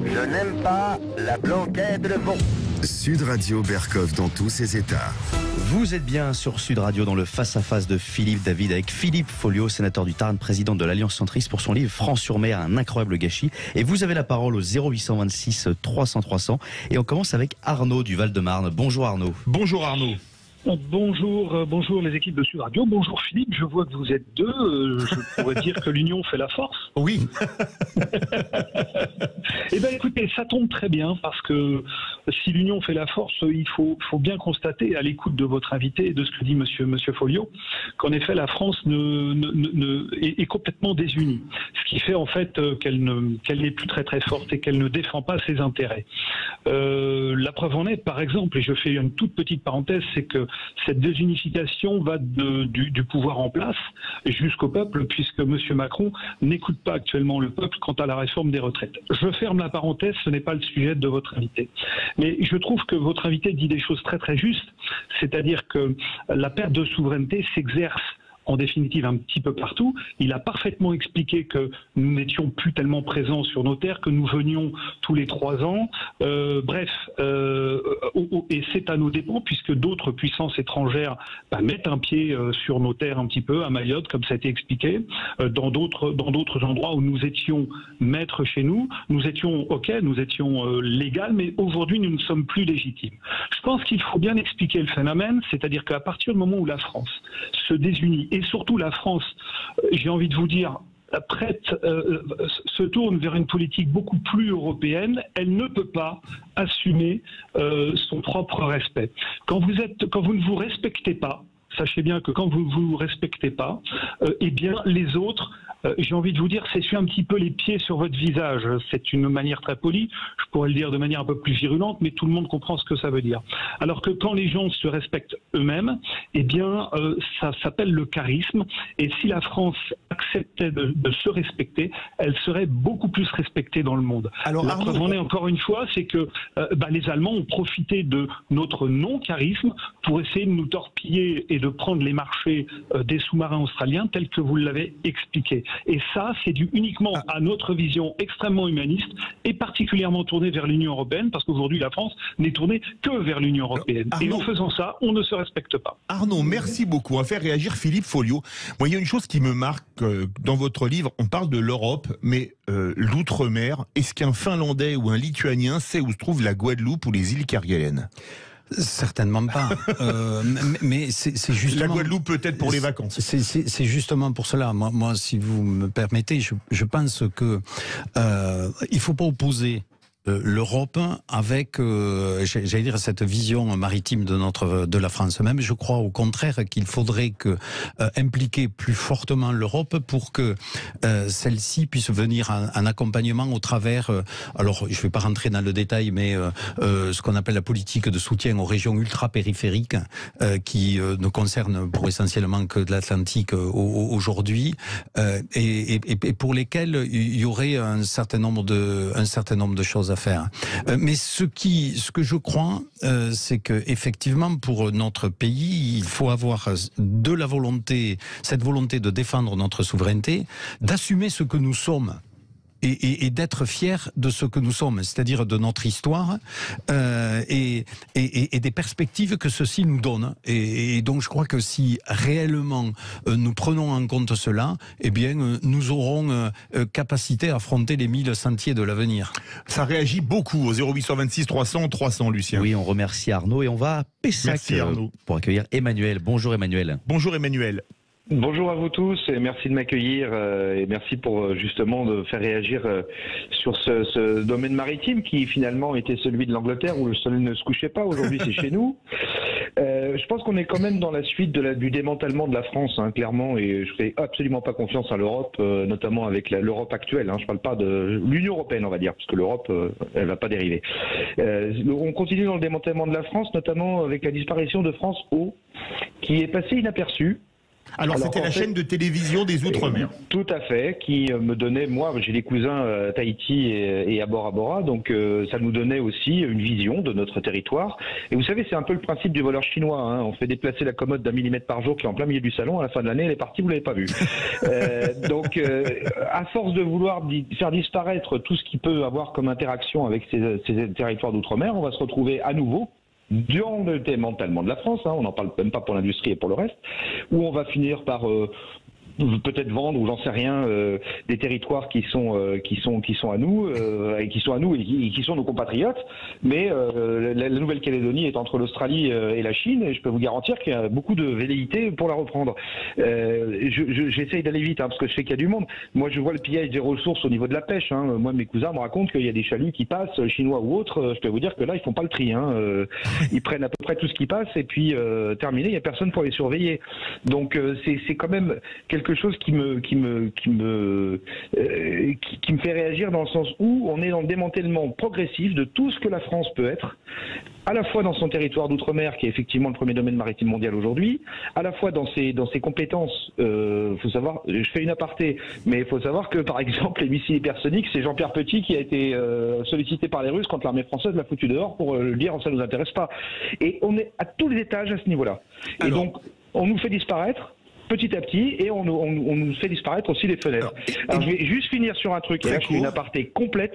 Je n'aime pas la blanquette de veau. Sud Radio, Berkov dans tous ses états. Vous êtes bien sur Sud Radio dans le face-à-face de Philippe David avec Philippe Folliot, sénateur du Tarn, président de l'Alliance centriste, pour son livre France-sur-Mer, un incroyable gâchis. Et vous avez la parole au 0826 300 300. Et on commence avec Arnaud du Val-de-Marne. Bonjour Arnaud. Bonjour Arnaud. Bonjour les équipes de Sud Radio. Bonjour Philippe, je vois que vous êtes deux. Je pourrais dire que l'union fait la force. Oui. Eh bien écoutez, ça tombe très bien parce que si l'union fait la force, il faut bien constater à l'écoute de votre invité et de ce que dit Monsieur Folliot, qu'en effet la France est complètement désunie. Ce qui fait en fait qu'elle n'est plus très très forte et qu'elle ne défend pas ses intérêts. La preuve en est, par exemple, et je fais une toute petite parenthèse, c'est que cette désunification va du pouvoir en place jusqu'au peuple, puisque M. Macron n'écoute pas actuellement le peuple quant à la réforme des retraites. Je ferme la parenthèse, ce n'est pas le sujet de votre invité. Mais je trouve que votre invité dit des choses très très justes, c'est-à-dire que la perte de souveraineté s'exerce en définitive un petit peu partout. Il a parfaitement expliqué que nous n'étions plus tellement présents sur nos terres, que nous venions tous les 3 ans. Et c'est à nos dépens, puisque d'autres puissances étrangères mettent un pied sur nos terres un petit peu, à Mayotte, comme ça a été expliqué, dans d'autres endroits où nous étions maîtres chez nous. Nous étions légaux, mais aujourd'hui nous ne sommes plus légitimes. Je pense qu'il faut bien expliquer le phénomène, c'est-à-dire qu'à partir du moment où la France se désunit, et surtout la France, j'ai envie de vous dire, se tourne vers une politique beaucoup plus européenne, elle ne peut pas assumer son propre respect. Quand vous ne vous respectez pas, sachez bien que quand vous ne vous respectez pas, eh bien les autres, j'ai envie de vous dire, s'essuient un petit peu les pieds sur votre visage. C'est une manière très polie, je pourrais le dire de manière un peu plus virulente, mais tout le monde comprend ce que ça veut dire. Alors que quand les gens se respectent eux-mêmes, eh bien ça s'appelle le charisme, et si la France acceptait de se respecter, elle serait beaucoup plus respectée dans le monde. Alors, la preuve en est encore une fois, c'est que les Allemands ont profité de notre non-charisme pour essayer de nous torpiller et de prendre les marchés des sous-marins australiens tels que vous l'avez expliqué. Et ça, c'est dû uniquement à notre vision extrêmement humaniste et particulièrement tournée vers l'Union européenne, parce qu'aujourd'hui la France n'est tournée que vers l'Union européenne. Et en faisant ça, on ne se respecte pas. Arnaud, merci beaucoup. On va faire réagir Philippe Folliot. Moi, il y a une chose qui me marque dans votre livre, on parle de l'Europe, mais l'outre-mer, est-ce qu'un Finlandais ou un Lituanien sait où se trouve la Guadeloupe ou les îles Kerguelen ? Certainement pas. Mais c'est justement... La Guadeloupe peut-être pour les vacances. C'est justement pour cela. Moi, si vous me permettez, je pense que il faut pas opposer l'Europe avec, j'allais dire, cette vision maritime de la France. Même, je crois au contraire qu'il faudrait impliquer plus fortement l'Europe pour que celle-ci puisse venir en accompagnement au travers, alors je ne vais pas rentrer dans le détail, mais ce qu'on appelle la politique de soutien aux régions ultra-périphériques qui ne concerne pour essentiellement que de l'Atlantique aujourd'hui et pour lesquelles il y aurait un certain nombre de choses à faire. Mais ce que je crois, c'est que effectivement pour notre pays, il faut avoir de la volonté, cette volonté de défendre notre souveraineté, d'assumer ce que nous sommes. Et d'être fiers de ce que nous sommes, c'est-à-dire de notre histoire et des perspectives que ceci nous donne. Et donc je crois que si réellement nous prenons en compte cela, eh bien nous aurons capacité à affronter les 1000 sentiers de l'avenir. Ça réagit beaucoup au 0826 300 300, Lucien. Oui, on remercie Arnaud et on va à Pessac pour accueillir Emmanuel. Bonjour Emmanuel. Bonjour Emmanuel. Bonjour à vous tous et merci de m'accueillir et merci pour justement de faire réagir sur ce domaine maritime qui finalement était celui de l'Angleterre où le soleil ne se couchait pas. Aujourd'hui c'est chez nous. Je pense qu'on est quand même dans la suite du démantèlement de la France, clairement, et je fais absolument pas confiance à l'Europe, notamment avec l'Europe actuelle. Je parle pas de l'Union européenne, on va dire, parce que l'Europe, elle va pas dériver. On continue dans le démantèlement de la France, notamment avec la disparition de France O, qui est passée inaperçue. Alors c'était la chaîne de télévision des Outre-mer. Tout à fait, qui me donnait, moi j'ai des cousins à Tahiti et à Bora Bora, donc ça nous donnait aussi une vision de notre territoire. Et vous savez, c'est un peu le principe du voleur chinois, on fait déplacer la commode d'1 millimètre par jour qui est en plein milieu du salon, à la fin de l'année elle est partie, vous l'avez pas vue. Donc à force de vouloir faire disparaître tout ce qui peut avoir comme interaction avec ces territoires d'outre-mer, on va se retrouver à nouveau durant le démantèlement de la France, on n'en parle même pas pour l'industrie et pour le reste, où on va finir par peut-être vendre ou j'en sais rien des territoires qui sont à nous et qui sont nos compatriotes. Mais la Nouvelle-Calédonie est entre l'Australie et la Chine, et je peux vous garantir qu'il y a beaucoup de velléités pour la reprendre. J'essaye d'aller vite parce que je sais qu'il y a du monde. Moi, je vois le pillage des ressources au niveau de la pêche. Moi, mes cousins me racontent qu'il y a des chaluts qui passent, chinois ou autres. Je peux vous dire que là, ils font pas le tri. Ils prennent à peu près tout ce qui passe et puis terminé, il y a personne pour les surveiller. Donc c'est quand même quelque chose qui me fait réagir dans le sens où on est dans le démantèlement progressif de tout ce que la France peut être, à la fois dans son territoire d'outre-mer, qui est effectivement le premier domaine maritime mondial aujourd'hui, à la fois dans ses compétences. Faut savoir, je fais une aparté, mais il faut savoir que par exemple les missiles hypersoniques, c'est Jean-Pierre Petit qui a été sollicité par les Russes quand l'armée française l'a foutu dehors pour lui dire ça nous intéresse pas. Et on est à tous les étages à ce niveau-là. Et donc on nous fait disparaître petit à petit, et on nous fait disparaître aussi les fenêtres. Alors je vais juste finir sur un truc, et là je fais une aparté complète,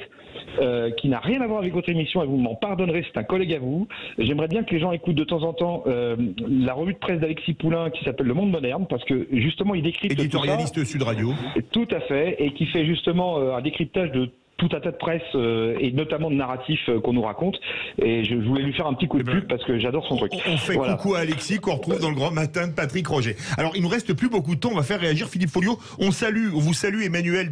qui n'a rien à voir avec votre émission, et vous m'en pardonnerez, c'est un collègue à vous. J'aimerais bien que les gens écoutent de temps en temps la revue de presse d'Alexis Poulain qui s'appelle Le Monde Moderne, parce que justement il décrypte éditorialiste tout ça, Sud Radio. Tout à fait, et qui fait justement un décryptage de tout un tas de presse et notamment de narratifs qu'on nous raconte, et je voulais lui faire un petit coup de pub parce que j'adore son truc. On fait coucou à Alexis qu'on retrouve dans le Grand Matin de Patrick Roger. Alors il nous reste plus beaucoup de temps, on va faire réagir Philippe Folliot. On vous salue Emmanuel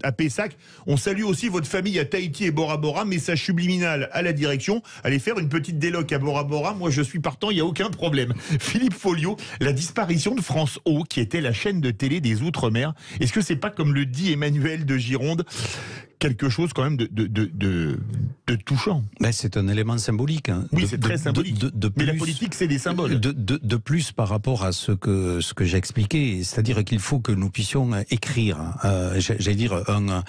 à Pessac, on salue aussi votre famille à Tahiti et Bora Bora, message subliminal à la direction, allez faire une petite déloc à Bora Bora, moi je suis partant, il n'y a aucun problème. Philippe Folliot, la disparition de France O, qui était la chaîne de télé des Outre-mer, est-ce que c'est pas, comme le dit Emmanuel de Gironde, quelque chose quand même de touchant? C'est un élément symbolique. Oui, c'est très symbolique. Mais la politique, c'est des symboles. De plus par rapport à ce que j'ai expliqué, c'est-à-dire qu'il faut que nous puissions écrire, j'allais dire un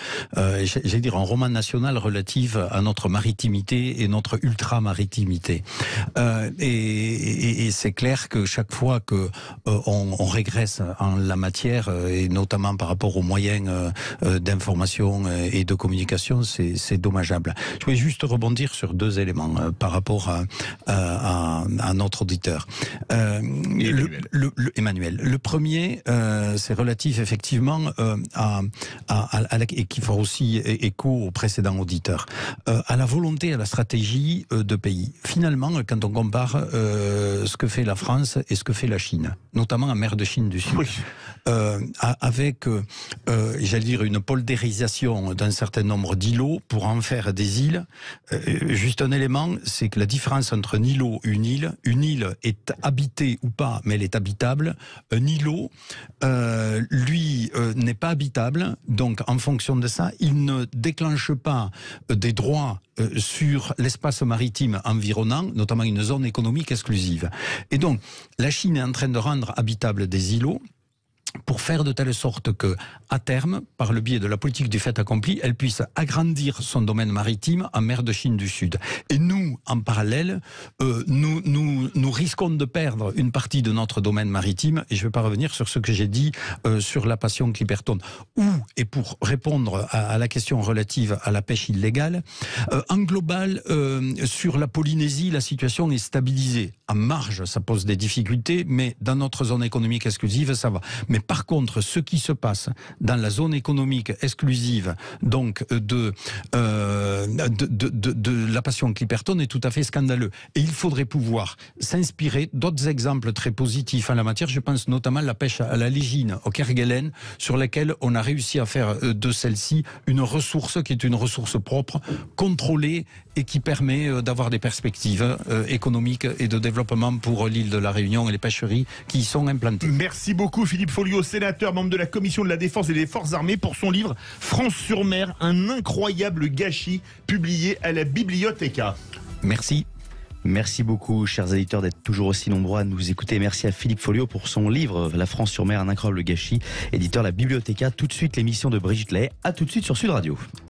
roman national relatif à notre maritimité et notre ultra-maritimité. Et c'est clair que chaque fois que on régresse en la matière, et notamment par rapport aux moyens d'information et de communication, c'est dommageable. Je voulais juste rebondir sur deux éléments par rapport à notre auditeur. Emmanuel. Le premier, c'est relatif effectivement et qui fera aussi écho au précédent auditeur, à la volonté, à la stratégie de pays. Finalement, quand on compare ce que fait la France et ce que fait la Chine, notamment en mer de Chine du Sud, avec, j'allais dire, une poldérisation d'un certain nombre d'îlots pour en faire des îles. Juste un élément, c'est que la différence entre un îlot et une île est habitée ou pas, mais elle est habitable. Un îlot, lui, n'est pas habitable, donc en fonction de ça, il ne déclenche pas des droits sur l'espace maritime environnant, notamment une zone économique exclusive. Et donc, la Chine est en train de rendre habitables des îlots pour faire de telle sorte que, à terme, par le biais de la politique du fait accompli, elle puisse agrandir son domaine maritime en mer de Chine du Sud. Et nous, en parallèle, nous risquons de perdre une partie de notre domaine maritime, et je ne vais pas revenir sur ce que j'ai dit sur la passion Clipperton. Et pour répondre à la question relative à la pêche illégale, en global, sur la Polynésie, la situation est stabilisée. En marge, ça pose des difficultés, mais dans notre zone économique exclusive, ça va. Mais par contre, ce qui se passe dans la zone économique exclusive, donc de la passion Clipperton, est tout à fait scandaleux. Et il faudrait pouvoir s'inspirer d'autres exemples très positifs en la matière. Je pense notamment à la pêche à la légine, au Kerguelen, sur laquelle on a réussi à faire de celle-ci une ressource qui est une ressource propre, contrôlée, et qui permet d'avoir des perspectives économiques et de développement pour l'île de la Réunion et les pêcheries qui y sont implantées. Merci beaucoup Philippe Folliot, sénateur, membre de la Commission de la Défense et des Forces Armées, pour son livre France sur mer, un incroyable gâchis, publié à la Biblioteca. Merci. Merci beaucoup, chers éditeurs, d'être toujours aussi nombreux à nous écouter. Merci à Philippe Folliot pour son livre La France sur mer, un incroyable gâchis, éditeur La Biblioteca. Tout de suite, l'émission de Brigitte Lahaye. À tout de suite sur Sud Radio.